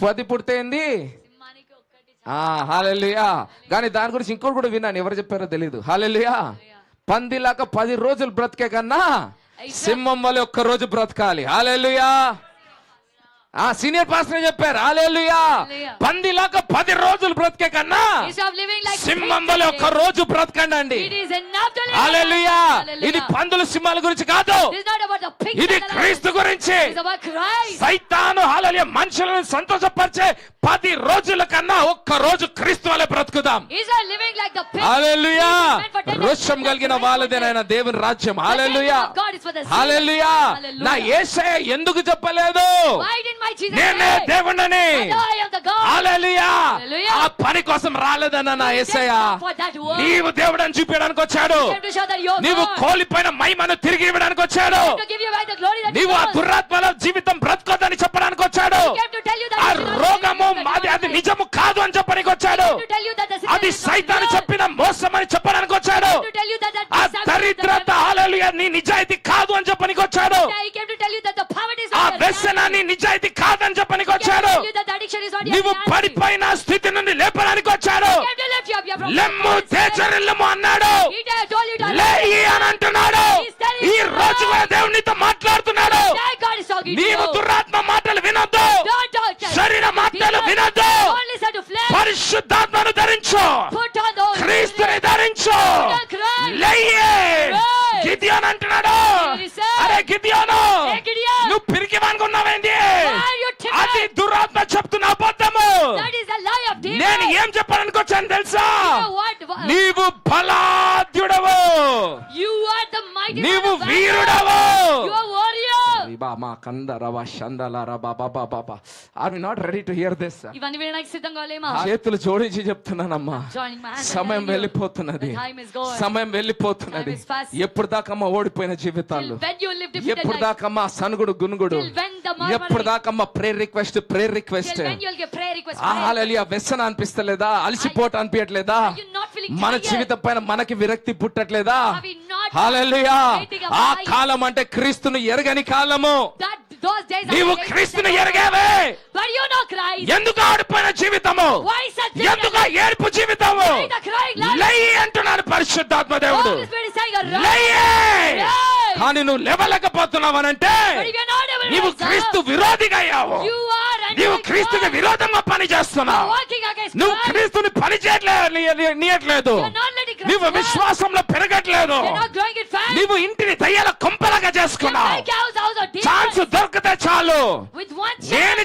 10 పుడితేంది. సింహానికి ఒక్కటి హల్లెలూయా. కానీ దాని గురించి ఇంకోటి కూడా విన్నాను, ఎవరు చెప్పారో తెలియదు. హల్లెలూయా. పందిలాగా 10 రోజులు బ్రతికే కన్నా సింహం వల్ల 1 రోజు బ్రతకాలి. హల్లెలూయా. సీనియర్ పాస్టర్ చెప్పారు హల్లెలూయా. Hallelujah. పందిలాగా 10 రోజులు బ్రతికే కన్నా Instead of living like సింహం pigs వలె a ఒక్క day, రోజు బ్రతకండి. it is enough to live. Hallelujah. Hallelujah. ఇది పందుల సింహాల గురించి కాదు, This is not about the pigs ఇది and the lions. క్రీస్తు గురించి. It's about Christ. సైతాను హల్లెలూయా మనుషులను సంతోషపరిచే 10 రోజుల కన్నా ఒక్క రోజు క్రీస్తు వలె బ్రతుకుదాం. Is not living like the pigs. Hallelujah. It is meant for 10 రోషం కలిగిన వాళ్ళదేనైనా దేవుని రాజ్యం. హల్లెలూయా. The kingdom of God is for the saints. Hallelujah. Hallelujah. నా యేసయ్య ఎందుకు చెప్పలేదు Why didn't my Jesus నేనే say, దేవుణ్ణని? "And I am the God"? Hallelujah. Hallelujah. ఆ పని కోసం రాలేదన్న నా యేసయ్య. For that word. నీవు దేవుడని చూపించడానికి వచ్చాడు. He came to show that you are నీవు God. కోల్పోయిన మహిమను తిరిగి ఇవ్వడానికి వచ్చాడు. He came to give you back the glory that నీవు you ఆ lost. దురాత్మలో జీవితం బ్రతకొద్దని చెప్పడానికి వచ్చాడు. He came to tell you that ఆ you should not రోగము live that మాది you అది are నిజము కాదు అని చెప్పడానికి వచ్చాడు. He came to tell you that the sickness అది is not సైతాను real. చెప్పిన మోసం అని చెప్పడానికి వచ్చాడు. He came to tell you that ఆ the దరిద్రత హల్లెలూయా నీ నిజాయితీ కాదు అని చెప్పడానికి వచ్చాడు. He came to tell you that the poverty is ఆ not your వ్యసన reality. నీ నిజాయితీ కాదని చెప్పడానికి He came to వచ్చాడు. tell you that the addiction is not your నీవు reality. పడిపోయిన స్థితి నుండి లేపడానికి వచ్చాడు. He came to lift you up. You are from లెమ్ము తేజరిల్లము అన్నాడు. He told you to లేయి అని అంటున్నాడు. ఈ రోజు కూడా దేవుడు నీతో మాట్లాడుతున్నాడు. that God is talking to నీవు you. దురాత్మ మాటలు వినొద్దు. Don't talk. శరీర మాటలు వినొద్దు. Don't listen to flesh. పరిశుద్ధాత్మను ధరించు. Put on the Holy క్రీస్తుని Spirit. ధరించు. Put on Christ. లేయి. Rise. గిద్యోను అంటున్నాడు. He said, అరే గిద్యోను "Hey, Gideon, నువ్వు పిరికి అనుకున్నావేంది? why are you timid? అది దురాత్మ చెప్తున్న అబద్ధము. That is a lie of demons. నేను ఏం చెప్పడానికి వచ్చాను తెలుసా? You know what? నీవు బలాఢ్యుడవు. You are the mighty నీవు one of valor. వీరుడవు. You are warrior. Are we not ready to hear this? ఇవన్నీ వినడానికి సిద్ధంగా లేమా? చేతులు జోడించి చెప్తున్నానమ్మా, Joining my hands and సమయం telling you, వెళ్ళిపోతున్నది. the time is gone. సమయం వెళ్ళిపోతున్నది. Time is fast. ఎప్పుడు దాకమ్మా ఓడిపోయిన జీవితాలు? Till when you live defeated ఎప్పుడు life? దాకమ్మా సనుగుడు గునుగుడు? Till when the murmuring? ఎప్పుడు దాకమ్మా prayer request Till when you'll get prayer request? హల్లెలూయా. వ్యసన అనిపిస్తలేదా? అలసిపోట అనిపించట్లేదా? Are you not feeling మన tired? జీవితం పైన మనకి విరక్తి పుట్టట్లేదా? Have we not hallelujah. waiting ఆ our life? కాలం అంటే క్రీస్తును ఎరగని కాలము. Those days are నీవు the days క్రీస్తును that are ఎరగావే. over. But you know Christ. ఎందుకు ఆడిపోయిన జీవితము? Why such things? ఎందుకు ఏడుపు జీవితము? Why the crying life? లేయి అంటున్నాడు పరిశుద్ధాత్మ దేవుడు. Holy Spirit is saying, "Arise." లేయే. Rise. కానీ నువ్వు లేవలేకపోతున్నావనంటే But if you're not able to నీవు rise up, క్రీస్తు విరోధిగా అయ్యావు. you are నీవు anti-Christ. క్రీస్తుకి విరోధంగా పని చేస్తున్నావు. Working against నువ్వు Christ. క్రీస్తుని పని చేయట్లేదు. You're not letting Christ నువ్వు work. విశ్వాసంలో పెరగట్లేదు. You're not growing in faith. నీవు ఇంటిని దయ్యాల కొంపలాగా You're చేసుకున్నావు. like house of demons. Chance దొరికితే చాలు. With one chance. నేను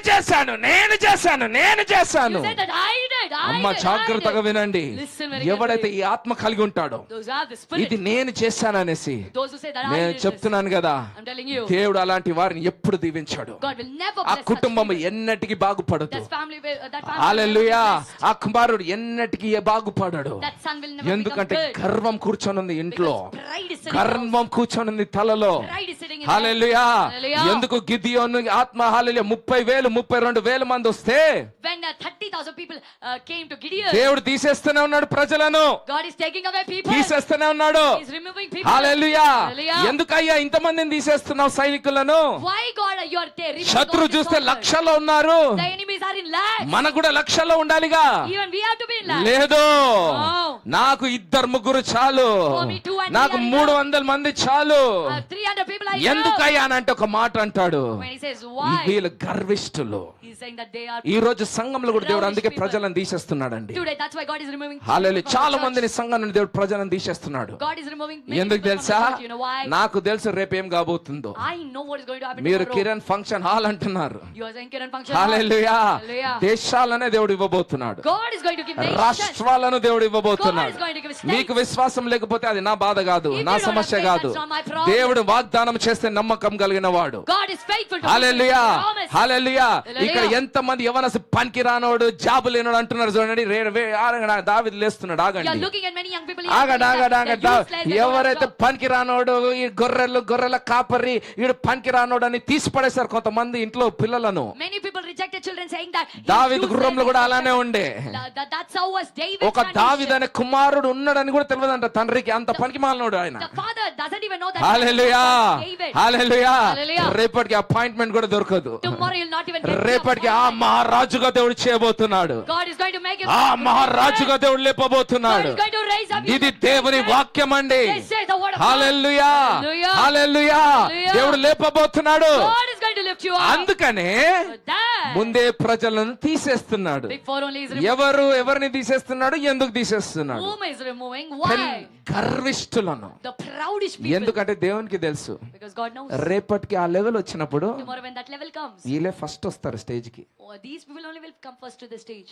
చేశాను. You said that I did. అమ్మ జాగ్రత్తగా వినండి. Listen very ఎవడైతే carefully. ఈ ఆత్మ కలిగి ఉంటాడో, Those are the spirit. ఇది నేను చేశాననేసి Those who say that I నేను did this. చెప్తున్నాను కదా, I'm telling you. దేవుడు అలాంటి వారిని ఎప్పుడు దీవించాడు. God will never ఆ bless such కుటుంబం people. ఎన్నటికి బాగుపడదు. That family will hallelujah. never be blessed. ఆ కుమారుడు ఎన్నటికి బాగుపడడు. That son will never become ఎందుకంటే good. గర్వం కూర్చొనుంది ఇంట్లో. Because pride is sitting in the house. గర్వం కూర్చొనుంది తలలో. Pride is sitting in the hallelujah. Hallelujah. ఎందుకు గిద్యోను ఆత్మ హల్లెలూయా 30,000 32,000 మంది వస్తే When 30,000 people came to Gideon, దేవుడు తీసేస్తూనే ఉన్నాడు ప్రజలను. God is taking away people. తీసేస్తూనే ఉన్నాడు. He's removing people. హల్లెలూయా. Hallelujah. ఎందుకయ్యా ఇంతమందిని తీసేస్తున్నావు సైనికులను? Why God you are there? శత్రు చూస్తే లక్షల్లో ఉన్నారు. The enemies are in lakhs. మనకు కూడా లక్షల్లో ఉండాలిగా. Even we have to be in lakhs. లేదు, Oh. నాకు 2-3 చాలు. For me 2 and నాకు 3 300 మంది చాలు. 300 people I know. ఎందుకయ్యా అని అంటే ఒక మాట అంటాడు, When he says why, వీళ్ళు గర్విష్ఠులు. he's saying that they are. ఈ రోజు సంఘంలో కూడా దేవుడు అందుకే Rubbish ప్రజలను తీసేస్తున్నాడండి. Today that's why God is removing. Hallelujah. people from చాలా the మందిని church. సంఘం నుండి దేవుడు ప్రజలను తీసేస్తున్నాడు. God is removing many ఎందుకు people from తెలుసా? the church. You know why? నాకు తెలుసు రేపేం కాబోతుందో. I know what is going to happen మీరు tomorrow. కిరణ్ ఫంక్షన్ హాల్ అంటున్నారు. You are saying Kiran function. Hallelujah. Hallelujah. దేశాలనే దేవుడు ఇవ్వబోతున్నాడు. God is going to give nations. రాష్ట్రాలను దేవుడు God ఇవ్వబోతున్నాడు. is going to give states. మీకు విశ్వాసం లేకపోతే అది నా బాధ కాదు, If నా you don't సమస్య have faith, కాదు. that's not my problem. దేవుడు వాగ్దానం చేస్తే నమ్మకం కలిగిన వాడు. God is faithful to hallelujah. his promise. Hallelujah. Hallelujah. ఇక్కడ ఎంత మంది యవనసు పనికి రానోడు జాబు లేనోడు అంటున్నారు చూడండి. దావీదు లేస్తున్నాడు. You are ఆగండి looking at many young people. ఎవరైతే పనికి రానోడు, ఈ గొర్రెల కాపరి, వీడు పనికి రానోడు అని తీసి పడేశారు కొంతమంది ఇంట్లో పిల్లలను. Many people rejected children saying that దావీదు గుర్రంలో కూడా అలానే ఉండే. That's how was David. ఒక దావీదు అనే కుమారుడు ఉన్నాడని కూడా తెలియదంట తండ్రికి. అంత పనికి మాలినోడు ఆయన. The father doesn't even know that. Hallelujah. David. Hallelujah. Hallelujah. రేపటికి అపాయింట్మెంట్ కూడా దొరకదు. Tomorrow you'll not even get రేపటికి ఆ appointment. మహారాజుగా దేవుడు చేయబోతున్నాడు. God is is going to make him ఆ a great మహారాజుగా man. దేవుడు God లేపబోతున్నాడు. is going to raise up him ఇది a great దేవుని man. వాక్యం అండి. This is the word of God. Hallelujah Hallelujah. హల్లెలూయా. Hallelujah. దేవుడు లేపబోతున్నాడు. God is going to lift you up. అందుకనే So that ముందే ప్రజలను తీసేస్తున్నాడు. before only is removing. ఎవరిని తీసేస్తున్నాడు, ఎందుకు తీసేస్తున్నాడు? Whom is removing? Why? గర్విష్ఠులను. The proudish people. ఎందుకంటే దేవునికి తెలుసు Because God knows. రేపటికి ఆ లెవెల్ వచ్చినప్పుడు Tomorrow when that level comes, వీళ్ళే ఫస్ట్ వస్తారు స్టేజ్ కి. these people only will come first to the stage.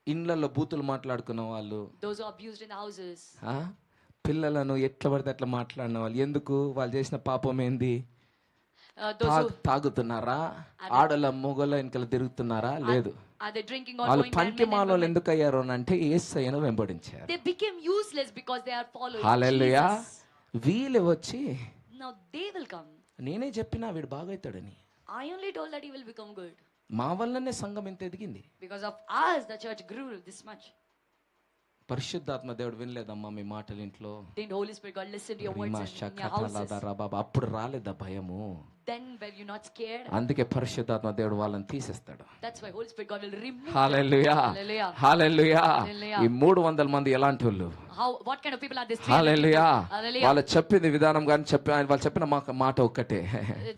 ఇండ్లలో బూతులు మాట్లాడుకున్న వాళ్ళు, Those who are abused in the houses. ఆ? పిల్లలను ఎట్లా పడితే అట్లా మాట్లాడిన వాళ్ళు, ఎందుకు? వాళ్ళు చేసిన పాపం ఏంది? Those who తాగుతున్నారా? ఆడల మొగల వెనకలు తిరుగుతున్నారా? లేదు. are they drinking or వాళ్ళు going పంటి మాలోలు ఎందుకు అయ్యారు అని అంటే యేసయ్యను వెంబడించారు. They became useless because they are following hallelujah. Jesus. వీళ్ళు వచ్చి Now they will come. నేనే చెప్పినా వీడు బాగైతాడని. I only told that he will become good. మా వల్లనే సంఘం ఇంత ఎదిగింది. Because of us the church grew this much. పరిశుద్ధాత్మ దేవుడు వినలేదమ్మా మీ మాటలు ఇంట్లో. Didn't Holy Spirit God listen to your words in your houses? బాబా అప్పుడు రాలేదా భయము? Then were you not scared? అందుకే పరిశుద్ధాత్మ దేవుడు వాళ్ళని తీసేస్తాడు. That's why Holy Spirit God will remove. Hallelujah Hallelujah. హల్లెలూయా. Hallelujah. ఈ 300 మంది ఎలాంటి వాళ్ళు? What kind of people are these? Hallelujah. Hallelujah. వాళ్ళు చెప్పింది విధానం కానీ వాళ్ళు చెప్పిన మాట ఒక్కటే.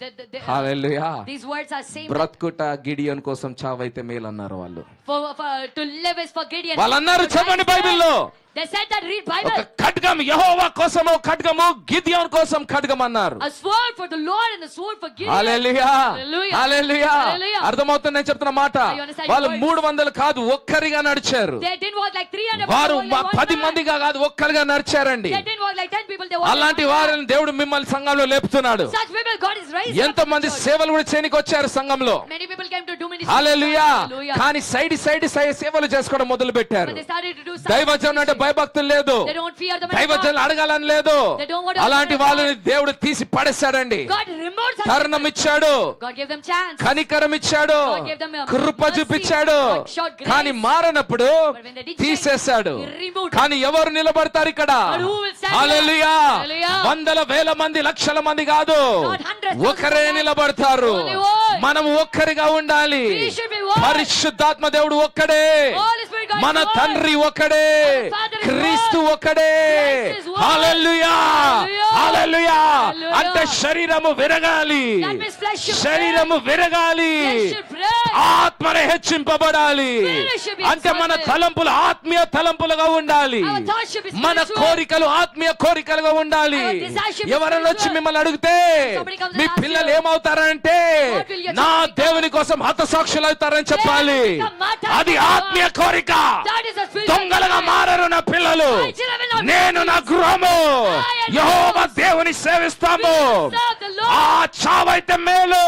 They- హల్లెలూయా. These words are same. బ్రతుకుట గిడియోన్ కోసం చావైతే మేలు అన్నారు వాళ్ళు. To live is for Gideon. వాళ్ళు అన్నారు, చెప్పండి బైబిల్లో. They said that, read Bible. ఒక ఖడ్గం యెహోవా కోసము ఖడ్గము, గిద్యోను కోసం ఖడ్గం అన్నారు. A sword for the Lord and a sword for Gideon. Hallelujah Hallelujah. హల్లెలూయా. Hallelujah. అర్థమవుతుంది నేను చెప్తున్న మాట. You understand వాళ్ళు your 300 కాదు, ఒక్కరిగా నడిచారు. They didn't walk like 300 వారు people, only one 10 man. మందిగా కాదు, ఒక్కరిగా నడిచారండి. They didn't walk like 10 people, they walked అలాంటి like one man. వారిని దేవుడు మిమ్మల్ని సంఘంలో లేపుతున్నాడు. Such people God is raising up ఎంతో in the మంది church. సేవలు కూడా చేయనికి వచ్చారు సంఘంలో. Many people came to do ministry. Hallelujah. Hallelujah. కానీ సైడ్ సేవలు చేసుకోవడం మొదలు పెట్టారు. But they started to do some దైవజనం అంటే భయభక్తులు లేదు. They don't fear the man of దైవజనులు అడగాలని లేదు. They don't want to అలాంటి fear వాళ్ళని దేవుడు తీసి పడేశాడండి. God removed such తరుణం people. ఇచ్చాడు, God gave them chance. కనికరం ఇచ్చాడు, God gave them a Krupa mercy. చూపించాడు. God showed grace. కానీ మారనప్పుడు But when they did తీసేశాడు. change, he removed. కానీ ఎవరు నిలబడతారు ఇక్కడ? But who will stand hallelujah. here? Hallelujah. వందల వేల మంది లక్షల మంది కాదు, Not hundreds, ఒకరే thousands. నిలబడతారు. Only one. మనం ఒక్కరిగా ఉండాలి. We should be one. పరిశుద్ధాత్మ దేవుడు ఒక్కడే, Holy Spirit God is మన one. తండ్రి ఒక్కడే, Our Father is క్రీస్తు one. ఒక్కడే. Christ is one. Hallelujah Hallelujah. హల్లెలూయా. Hallelujah. అంటే శరీరము విరగాలి, That means flesh should శరీరము విరగాలి, Flesh should break. ఆత్మనే హెచ్చింపబడాలి. Spirit should be అంటే మన exalted. తలంపులు ఆత్మీయ తలంపులుగా ఉండాలి. Our thoughts should be మన spiritual. కోరికలు ఆత్మీయ కోరికలుగా ఉండాలి. Our desires should be ఎవరైనా వచ్చి spiritual. మిమ్మల్ని అడిగితే Somebody comes and me asks పిల్లలు you, ఏమవుతారంటే what will your నా children become? దేవుని కోసం హతసాక్షులు అవుతారని చెప్పాలి. They will become martyrs అది for God. ఆత్మీయ కోరిక. That is a spiritual దొంగలుగా desire. మారరు నా పిల్లలు. My children will not be నేను నా thieves. గృహము I and Jehovah my house దేవుని సేవిస్తాము. will serve the Lord. ఆ చావైతే మేలు.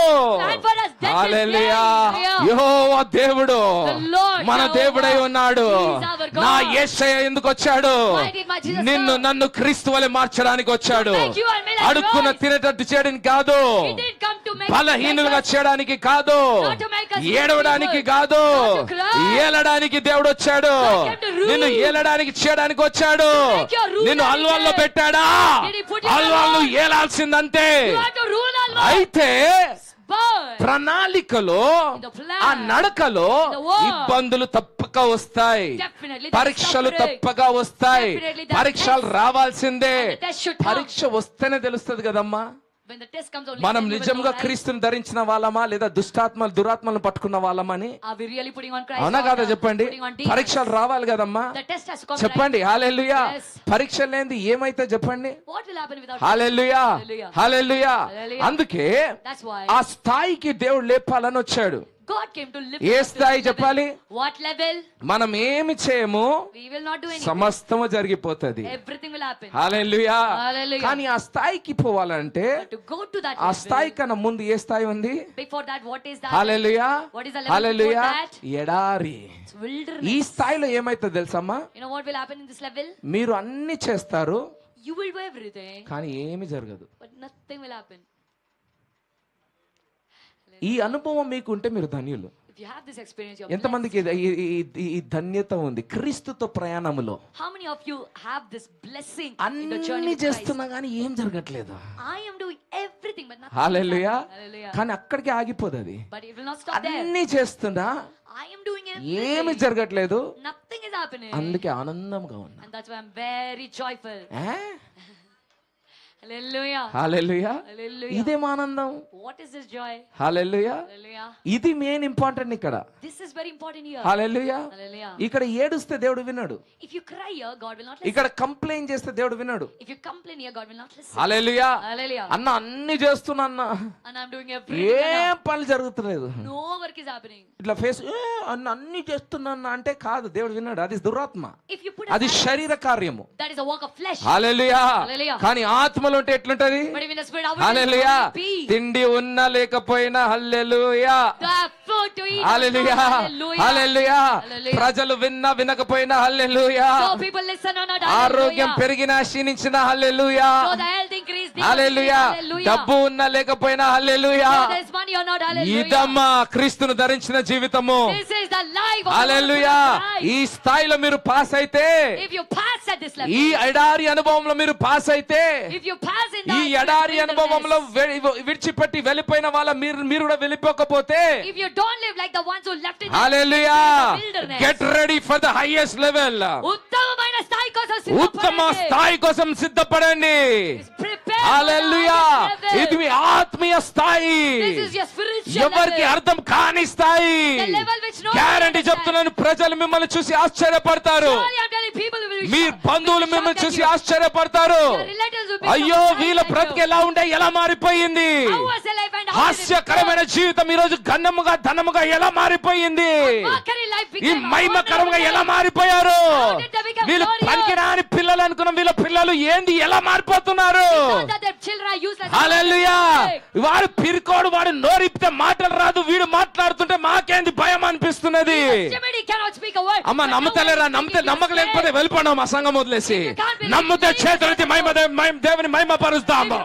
And for us death is hallelujah. gain. Hallelujah. యెహోవా దేవుడు The Lord మన Jehovah. దేవుడై ఉన్నాడు. He is our God. నా యేసయ్య ఎందుకు వచ్చాడు? Why did my Jesus నిన్ను come? నన్ను క్రీస్తు వలె మార్చడానికి వచ్చాడు. To make you and me like అడుక్కున్న Christ. తినేటట్టు చేయడానికి కాదు, He didn't come to make బలహీనులుగా us చేయడానికి కాదు, Not to make us weak ఏడవడానికి people. కాదు, Not to cry. ఏలడానికి దేవుడు వచ్చాడు. God came to rule. నిన్ను ఏలడానికి చేయడానికి వచ్చాడు. make your rule నిన్ను and అల్వాల్లో reign. పెట్టాడా? Did he put you అల్వాళ్ళు alone? ఏలాల్సిందంతే. You have to rule our Lord. అయితే But ప్రణాళికలో, in the plan, ఆ నడకలో in the work, ఇబ్బందులు తప్పక వస్తాయి. definitely there is పరీక్షలు suffering. తప్పక వస్తాయి. Definitely there is పరీక్షలు test. రావాల్సిందే. And the test should come. పరీక్ష వస్తేనే తెలుస్తుంది కదమ్మా. When the test comes only మనం then we will నిజంగా know, right? క్రీస్తుని ధరించిన వాళ్ళమా లేదా దురాత్మలను పట్టుకున్న వాళ్ళమని? Are we really putting on Christ? అవునా or కాదా are చెప్పండి. putting on demons? పరీక్షలు రావాలి కదమ్మా. The test has to come, చెప్పండి. హల్లెలూయా. Yes. పరీక్ష లేనిది ఏమైతే చెప్పండి. What will happen without hallelujah Hallelujah. హల్లెలూయా. Hallelujah. అందుకే That's why ఆ స్థాయికి దేవుడు లేపాలని వచ్చాడు. God came to lift A us to స్థాయి this చెప్పాలి? level. What level? మనం ఏమి చేయము, We will not do anything. సమస్తము జరిగిపోతది. Everything will happen. Hallelujah. Hallelujah. కానీ ఆ స్థాయికి పోవాలంటే But to go to that ఆ level, స్థాయి కన్నా ముందు ఏ స్థాయి ఉంది? before that, what is that? Hallelujah What is the level hallelujah. before that? ఎడారి. It's wilderness. ఈ స్థాయిలో ఏమైతే తెలుసమ్మా? You know what will happen in this level? మీరు అన్ని చేస్తారు You will do everything, కానీ ఏమి జరగదు. but nothing will happen. ఈ అనుభవం మీకు ఉంటే మీరు ధన్యులు. If you have this experience, you're ఎంతమందికి ఈ ధన్యత ఉంది క్రీస్తుతో ప్రయాణములో? blessed. How many of you have this blessing in the journey అన్ని with Christ? చేస్తున్నా కానీ ఏం జరగట్లేదు. I am doing everything, but nothing. Hallelujah. Hallelujah. కానీ అక్కడికి ఆగిపోదు అది. But it will not stop there. అన్ని చేస్తున్నా I am doing ఏమి జరగట్లేదు, Nothing is happening. అందుకే ఆనందంగా ఉన్నా. And that's why I'm very joyful. A? Hallelujah. హల్లెలూయా. Hallelujah. ఇదేం ఆనందం. What is this joy? Hallelujah. Hallelujah. ఇది మెయిన్ ఇంపార్టెంట్ ఇక్కడ. This is very important here. Hallelujah. Hallelujah. ఇక్కడ ఏడుస్తే దేవుడు వినడు, If you cry here, God will not listen. ఇక్కడ complaint చేస్తే దేవుడు వినడు. If you complain here, God will not listen. Hallelujah. Hallelujah. అన్న అన్ని చేస్తున్నా అన్న, And I'm doing everything. ఏం పని జరుగుతలేదు, No work is happening. ఇట్లా ఫేస్ అన్న అన్ని చేస్తున్నా అన్న అంటే కాదు, దేవుడు విన్నాడు. అది దురాత్మ, If you put అది శరీర కార్యము. that is a work of flesh. Hallelujah. Hallelujah. కానీ ఆత్మలో ఉంటే ఎట్లుంటది? But if in the spirit, how will hallelujah. it be? తిండి ఉన్నా లేకపోయినా హల్లెలూయా. The food to eat. Hallelujah. Hallelujah. హల్లెలూయా. Hallelujah. ప్రజలు విన్నా వినకపోయినా హల్లెలూయా. So people listen or not. ఆరోగ్యం Hallelujah. పెరిగినా క్షీణించిన హల్లెలూయా. So the health increase. Hallelujah. Hallelujah. డబ్బు ఉన్నా లేకపోయినా హల్లెలూయా. So there is money or not. Hallelujah. ఇదమ్మా క్రీస్తును ధరించిన జీవితము. This is the life of hallelujah. the Lord ఈ స్థాయిలో మీరు పాస్ అయితే, If you pass at this level, ఈ ఎడారి అనుభవంలో మీరు పాస్ అయితే, if you pass in ఈ that ఎడారి wilderness, అనుభవంలో విడిచిపెట్టి వెళ్ళిపోయిన వాళ్ళ మీరు కూడా వెళ్ళిపోకపోతే, if you don't live like the ones who left in hallelujah, the wilderness, get ready for the highest level. ఉత్తమమైన స్థాయి కోసం ఉత్తమ సిద్ధపడండి. స్థాయి కోసం సిద్ధపడండి. Prepare for hallelujah. the highest level. ఇది మీ ఆత్మీయ స్థాయి, This is your spiritual ఎవరికి level. అర్థం కాని స్థాయి. The level which no one guarantee understands. చెప్తున్నాను, ప్రజలు మిమ్మల్ని చూసి ఆశ్చర్యపడతారు. Surely I'm telling people will be me shocked. బంధువులు Will be మిమ్మల్ని shocked చూసి at you. ఆశ్చర్యపడతారు. Your relatives will be అయ్యో shocked వీళ్ళ at బ్రతికి you. ఎలా ఉండే, ఎలా మారిపోయింది. How was their life and how did it హాస్యకరమైన become? జీవితం ఈ రోజు ఘనముగా ధనముగా ఎలా మారిపోయింది. Mockery life ఈ became మహిమకరంగా honorable ఎలా life. మారిపోయారు. How did they become వీళ్ళు glorious? పనికిరాని పిల్లలు అనుకున్న వీళ్ళ పిల్లలు ఏంది ఎలా మారిపోతున్నారు. Not that their children are useless. హల్లెలూయా. వాడు పిరికోడు, వాడు నోరిపితే మాటలు రాదు, వీడు మాట్లాడుతుంటే మాకేంది భయం అనిపిస్తున్నది. Timothy cannot speak a word. అమ్మ నమ్మతలేరా? నమ్మక లేకపోతే వెళ్ళిపోవడం ఆ సంఘం వదిలేసి. నమ్మితే చేతులెత్తి దేవుని మహిమ పరుస్తాము.